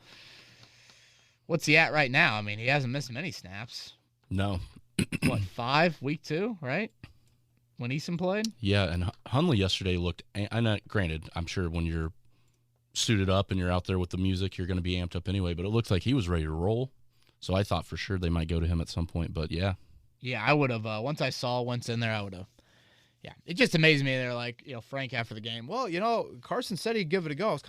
what's he at right now? I mean, he hasn't missed many snaps. No. What, 5, week 2, right? when Eason played. Yeah, and Hundley yesterday looked. Granted, I'm sure when you're suited up and you're out there with the music, you're going to be amped up anyway. But it looked like he was ready to roll. So I thought for sure they might go to him at some point. But yeah. Yeah, I would have. Once I saw Wentz in there, I would have. Yeah, it just amazed me. They're like, Frank after the game. Well, Carson said he'd give it a go. I was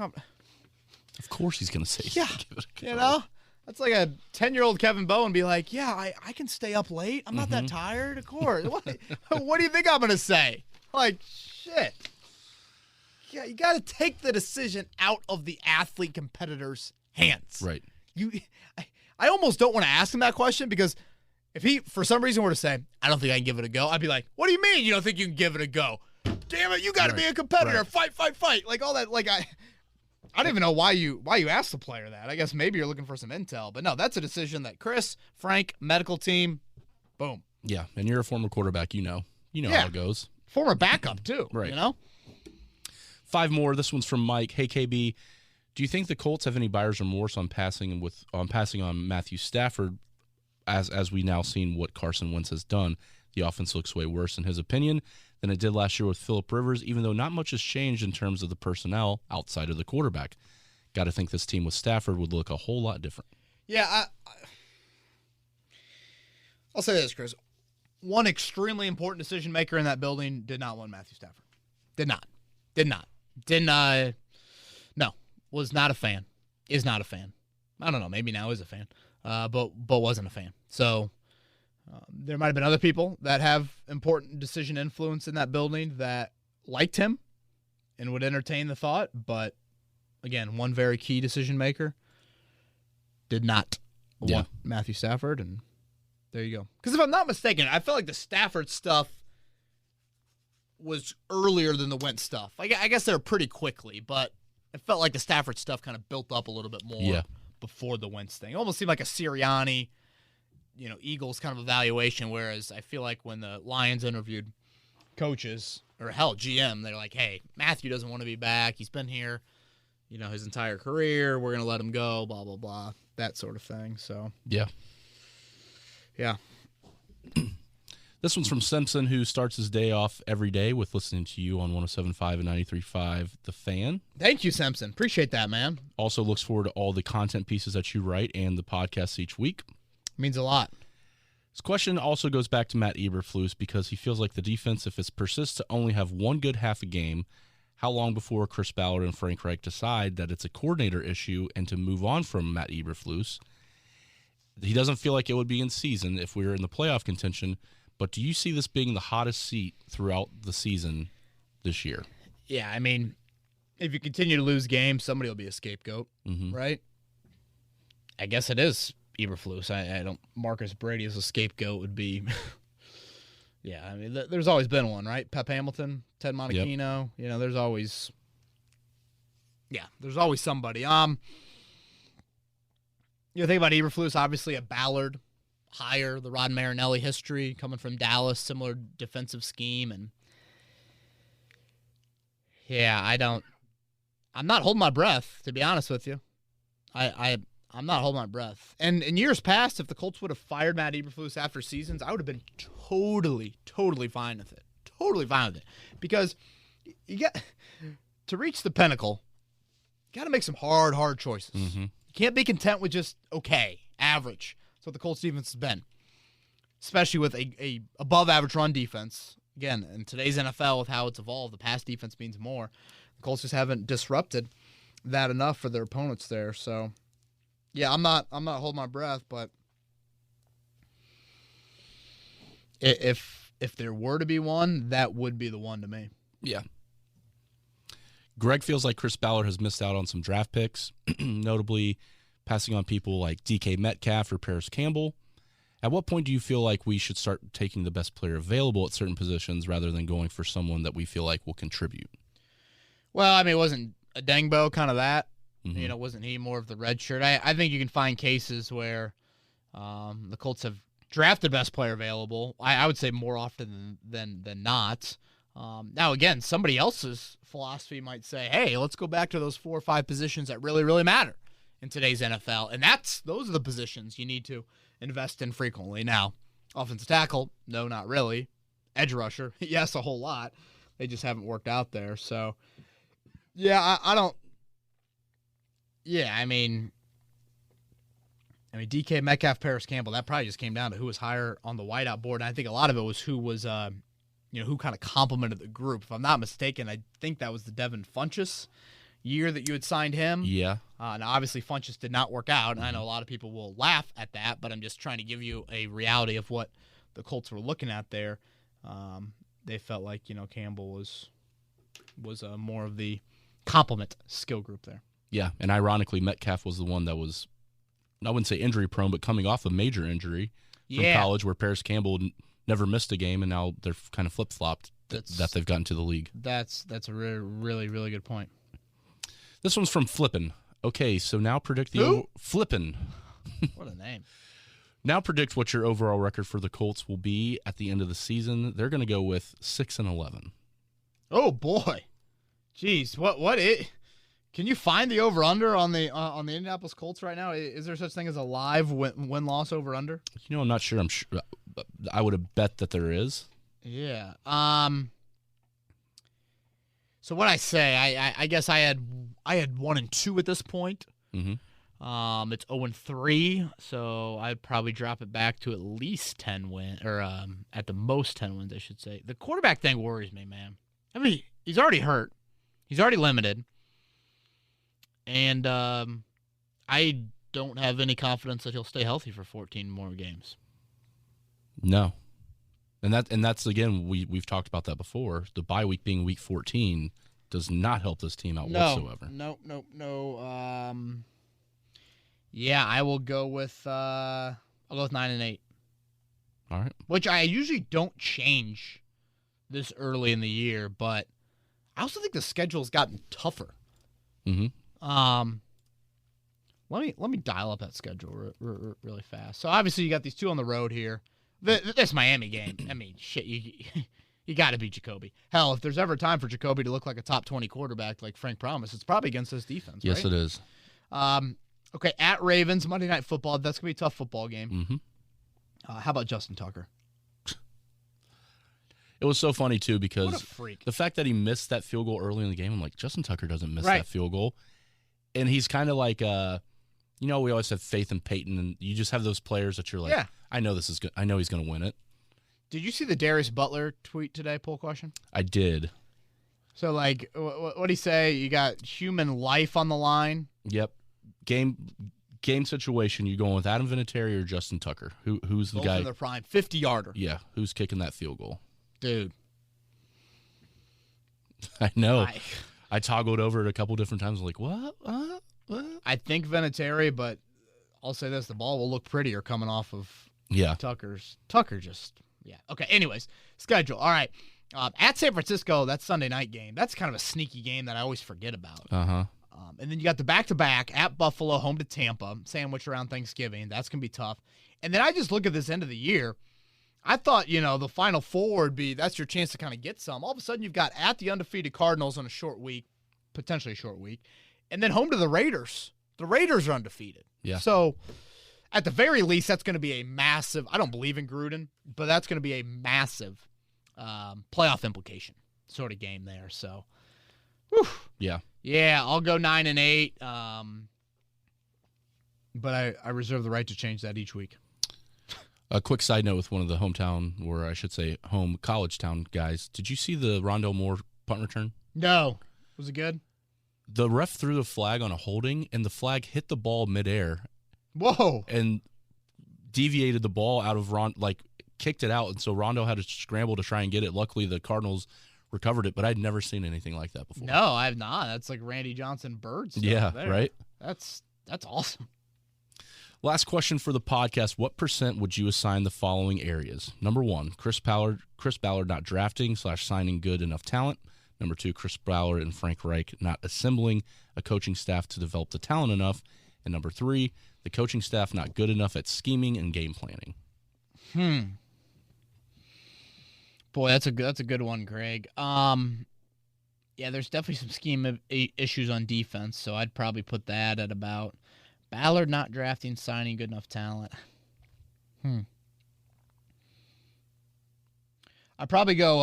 Of course he's going to say yeah, give it a go. That's like a 10-year-old Kevin Bowen be like, yeah, I can stay up late. I'm not that tired. Of course. What do you think I'm going to say? Like, shit. Yeah, you got to take the decision out of the athlete competitor's hands. Right. I almost don't want to ask him that question because if he, for some reason, were to say, I don't think I can give it a go, I'd be like, what do you mean you don't think you can give it a go? Damn it, you got to be a competitor. Right. Fight. Like all that. Like I don't even know why you asked the player that. I guess maybe you're looking for some intel. But no, that's a decision that Chris, Frank, medical team, boom. Yeah, and you're a former quarterback. You know how it goes. Former backup, too. Right. 5 more. This one's from Mike. Hey, KB, do you think the Colts have any buyer's remorse on passing on Matthew Stafford as we now seen what Carson Wentz has done? The offense looks way worse, in his opinion, than it did last year with Phillip Rivers, even though not much has changed in terms of the personnel outside of the quarterback. Got to think this team with Stafford would look a whole lot different. Yeah, I'll say this, Chris. One extremely important decision maker in that building did not want Matthew Stafford. Did not. No, was not a fan. Is not a fan. I don't know. Maybe now is a fan, but wasn't a fan. So there might have been other people that have important decision influence in that building that liked him and would entertain the thought. But again, one very key decision maker did not want Matthew Stafford, and there you go. Because if I'm not mistaken, I felt like the Stafford stuff was earlier than the Wentz stuff. I guess they were pretty quickly, but it felt like the Stafford stuff kind of built up a little bit more before the Wentz thing. It almost seemed like a Sirianni, Eagles kind of evaluation, whereas I feel like when the Lions interviewed coaches, or hell, GM, they're like, hey, Matthew doesn't want to be back. He's been here, his entire career. We're going to let him go, blah, blah, blah, that sort of thing. So, yeah. This one's from Simpson, who starts his day off every day with listening to you on 107.5 and 93.5 The Fan. Thank you, Simpson. Appreciate that, man. Also looks forward to all the content pieces that you write and the podcasts each week. Means a lot. His question also goes back to Matt Eberflus because he feels like the defense, if it persists to only have one good half a game, how long before Chris Ballard and Frank Reich decide that it's a coordinator issue and to move on from Matt Eberflus? He doesn't feel like it would be in season if we were in the playoff contention, but do you see this being the hottest seat throughout the season this year? Yeah, I mean, if you continue to lose games, somebody will be a scapegoat, right? I guess it is Eberflus. I don't. Marcus Brady as a scapegoat would be. Yeah, I mean, there's always been one, right? Pep Hamilton, Ted Monachino. Yep. There's always. Yeah, there's always somebody. Think about Eberflus, obviously a Ballard hire, the Rod Marinelli history coming from Dallas, similar defensive scheme, and I'm not holding my breath, to be honest with you. I'm not holding my breath. And in years past, if the Colts would have fired Matt Eberflus after seasons, I would have been totally fine with it. Totally fine with it. Because you got to reach the pinnacle, you got to make some hard choices. You can't be content with just okay, average. That's what the Colts defense has been, especially with a above average run defense. Again, in today's NFL, with how it's evolved, the pass defense means more. The Colts just haven't disrupted that enough for their opponents there. So, yeah, I'm not holding my breath, but if there were to be one, that would be the one to me. Yeah. Greg feels like Chris Ballard has missed out on some draft picks, notably passing on people like DK Metcalf or Paris Campbell. At what point do you feel like we should start taking the best player available at certain positions rather than going for someone that we feel like will contribute? Well, I mean, it wasn't Adengbo kind of that. Wasn't he more of the red shirt? I think you can find cases where the Colts have drafted best player available. I would say more often than not. Now, again, somebody else's philosophy might say, hey, let's go back to those 4 or 5 positions that really, really matter in today's NFL. And those are the positions you need to invest in frequently. Now, offensive tackle, no, not really. edge rusher. Yes, a whole lot. They just haven't worked out there. So, yeah, I don't. Yeah, I mean, DK Metcalf, Paris Campbell. That probably just came down to who was higher on the whiteout board. And I think a lot of it was who was, who kind of complimented the group. If I'm not mistaken, I think that was the Devin Funchess year that you had signed him. Yeah. And obviously Funchess did not work out, and I know a lot of people will laugh at that, but I'm just trying to give you a reality of what the Colts were looking at there. They felt like, Campbell was more of the complement skill group there. Yeah, and ironically, Metcalf was the one that was, I wouldn't say injury prone, but coming off a major injury from college where Paris Campbell never missed a game, and now they're kind of flip-flopped that they've gotten to the league. That's a really, really good point. This one's from Flippin'. Okay, so now predict Flippin'. What a name. Now predict what your overall record for the Colts will be at the end of the season. They're going to go with 6-11. Oh boy, jeez, what it? Can you find the over/under on the Indianapolis Colts right now? Is there such thing as a live win-loss over/under? I'm not sure. I'm sure. I would have bet that there is. Yeah. So what I say, I guess I had 1-2 at this point. Mm-hmm. It's 0-3, so I'd probably drop it back to at least 10 wins, or at the most 10 wins, I should say. The quarterback thing worries me, man. I mean, he's already hurt. He's already limited. And I don't have any confidence that he'll stay healthy for 14 more games. No. And that's again, we've talked about that before. The bye week being week 14 does not help this team out whatsoever. No. Yeah, I will go with 9-8. All right. Which I usually don't change this early in the year, but I also think the schedule's gotten tougher. Mm-hmm. Let me dial up that schedule really fast. So obviously you got these two on the road here. This Miami game, I mean, shit, you got to beat Jacoby. Hell, if there's ever time for Jacoby to look like a top 20 quarterback like Frank promised, it's probably against this defense, Yes, right? it is. Okay, at Ravens, Monday Night Football. That's going to be a tough football game. Mm-hmm. How about Justin Tucker? It was so funny, too, What a because freak. the fact that he missed that field goal early in the game, I'm like, Justin Tucker doesn't miss Right. that field goal. And he's kind of like, we always have faith in Peyton, and you just have those players that you're like, Yeah. I know this is good. I know he's going to win it. Did you see the Darius Butler tweet today, poll question? I did. So, like, what'd he say? You got human life on the line? Yep. Game situation, you going with Adam Vinatieri or Justin Tucker? Who's the Both guy? in their prime. 50-yarder. Yeah, who's kicking that field goal? Dude. I know. I toggled over it a couple different times. I'm like, what? I think Vinatieri, but I'll say this, the ball will look prettier coming off of Tucker just, yeah. Okay, anyways, schedule. All right. At San Francisco, that's Sunday night game. That's kind of a sneaky game that I always forget about. Uh-huh. And then you got the back-to-back at Buffalo, home to Tampa, sandwich around Thanksgiving. That's going to be tough. And then I just look at this end of the year. I thought, the Final Four would be, that's your chance to kind of get some. All of a sudden, you've got at the undefeated Cardinals on a short week, potentially a short week, and then home to the Raiders. The Raiders are undefeated. Yeah. So, at the very least, that's going to be a massive, I don't believe in Gruden, but that's going to be a massive playoff implication sort of game there. So, whew. Yeah. Yeah, I'll go 9-8. But I reserve the right to change that each week. A quick side note with one of the hometown, or I should say home college town guys. Did you see the Rondale Moore punt return? No. Was it good? The ref threw the flag on a holding, and the flag hit the ball midair. Whoa. And deviated the ball out of kicked it out, and so Rondo had to scramble to try and get it. Luckily, the Cardinals recovered it, but I'd never seen anything like that before. No, I have not. That's like Randy Johnson bird stuff. Yeah, there. right? That's awesome. Last question for the podcast. What % would you assign the following areas? Number 1, Chris Ballard not drafting / signing good enough talent. Number 2, Chris Ballard and Frank Reich not assembling a coaching staff to develop the talent enough. And number 3, the coaching staff not good enough at scheming and game planning. Boy, that's a good one, Greg. Yeah, there's definitely some scheme issues on defense, so I'd probably put that at about Ballard not drafting, signing good enough talent. I'd probably go,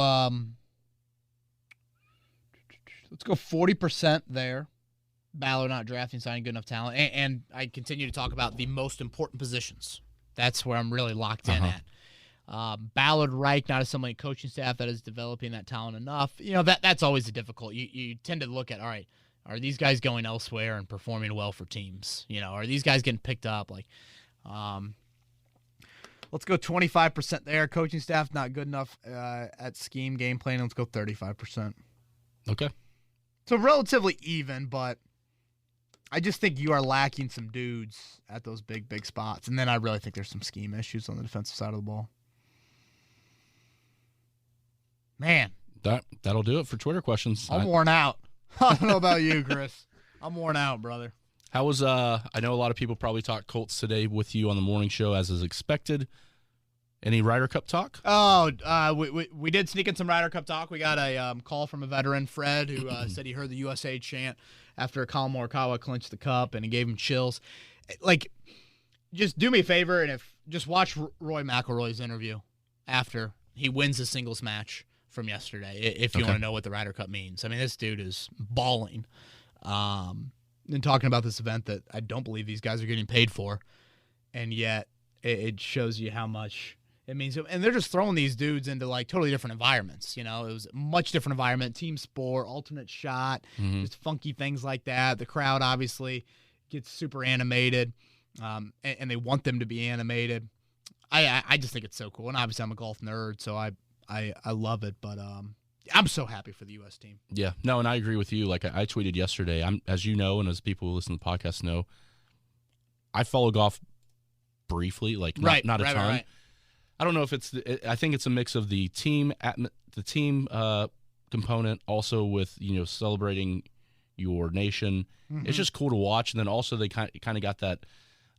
let's go 40% there. Ballard not drafting, signing good enough talent. And I continue to talk about the most important positions. That's where I'm really locked in at. Ballard, Reich, not assembling a coaching staff that is developing that talent enough. That's always a difficult. You tend to look at, all right, are these guys going elsewhere and performing well for teams? Are these guys getting picked up? Let's go 25% there. Coaching staff not good enough at scheme, game plan. Let's go 35%. Okay. So relatively even, but I just think you are lacking some dudes at those big spots. And then I really think there's some scheme issues on the defensive side of the ball. Man. That'll do it for Twitter questions. I'm worn out. I don't know about you, Chris. I'm worn out, brother. How was I know a lot of people probably talked Colts today with you on the morning show as is expected. Any Ryder Cup talk? Oh, we did sneak in some Ryder Cup talk. We got a call from a veteran, Fred, who said he heard the USA chant after Colin Morikawa clinched the cup, and it gave him chills. Just do me a favor and just watch Roy McIlroy's interview after he wins the singles match from yesterday, if you want to know what the Ryder Cup means. I mean, this dude is balling. And talking about this event that I don't believe these guys are getting paid for, and yet it shows you how much it means. And they're just throwing these dudes into totally different environments. It was a much different environment, team sport, alternate shot, just funky things like that. The crowd obviously gets super animated, and they want them to be animated. I just think it's so cool, and obviously I'm a golf nerd, so I love it, but I'm so happy for the U.S. team. Yeah, no, and I agree with you. I tweeted yesterday, as you know, and as people who listen to the podcast know, I follow golf briefly, not a ton. Right. I don't know if I think it's a mix of the team component, also with celebrating your nation. Mm-hmm. It's just cool to watch, and then also they kind of got that.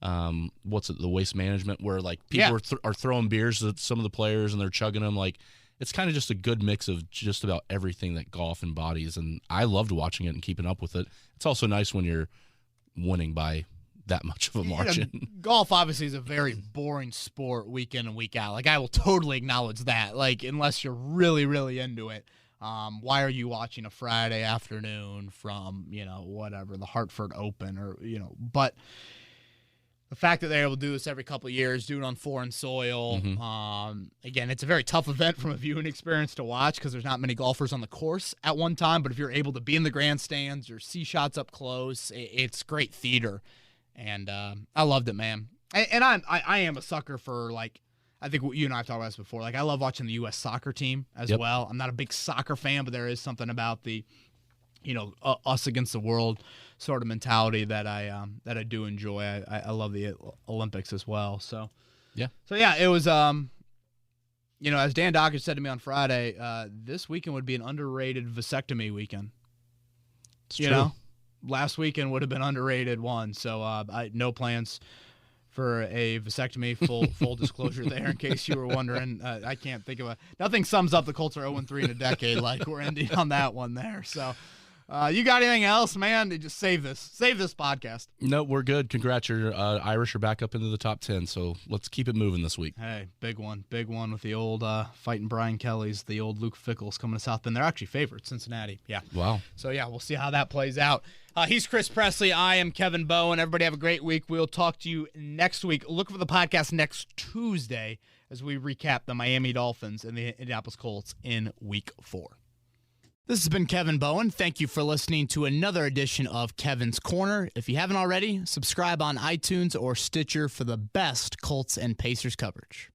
The waste management where people are throwing beers at some of the players and they're chugging them. It's kind of just a good mix of just about everything that golf embodies, and I loved watching it and keeping up with it. It's also nice when you're winning by that much of a margin. Golf obviously is a very boring sport week in and week out. I will totally acknowledge that. Unless you're really, really into it. Why are you watching a Friday afternoon from, whatever, the Hartford Open or, but the fact that they're able to do this every couple of years, do it on foreign soil, again, it's a very tough event from a viewing experience to watch because there's not many golfers on the course at one time, but if you're able to be in the grandstands or see shots up close, it's great theater, and I loved it, man. And I am a sucker for, I think you and I have talked about this before, I love watching the U.S. soccer team as well. I'm not a big soccer fan, but there is something about the us against the world sort of mentality that I do enjoy. I love the Olympics as well. So yeah, it was as Dan Dockage said to me on Friday, this weekend would be an underrated vasectomy weekend. It's true. Last weekend would have been underrated one. So I no plans for a vasectomy. Full disclosure there, in case you were wondering. I can't think of nothing sums up the Colts are 0-3 in a decade like we're ending on that one there. So. You got anything else, man? Just save this podcast. No, we're good. Congrats, your Irish are back up into the top 10, so let's keep it moving this week. Hey, big one with the old fighting Brian Kelly's, the old Luke Fickles coming to South Bend. They're actually favorites, Cincinnati. Yeah. Wow. So yeah, we'll see how that plays out. He's Chris Presley. I am Kevin Bowen. Everybody have a great week. We'll talk to you next week. Look for the podcast next Tuesday as we recap the Miami Dolphins and the Indianapolis Colts in Week 4. This has been Kevin Bowen. Thank you for listening to another edition of Kevin's Corner. If you haven't already, subscribe on iTunes or Stitcher for the best Colts and Pacers coverage.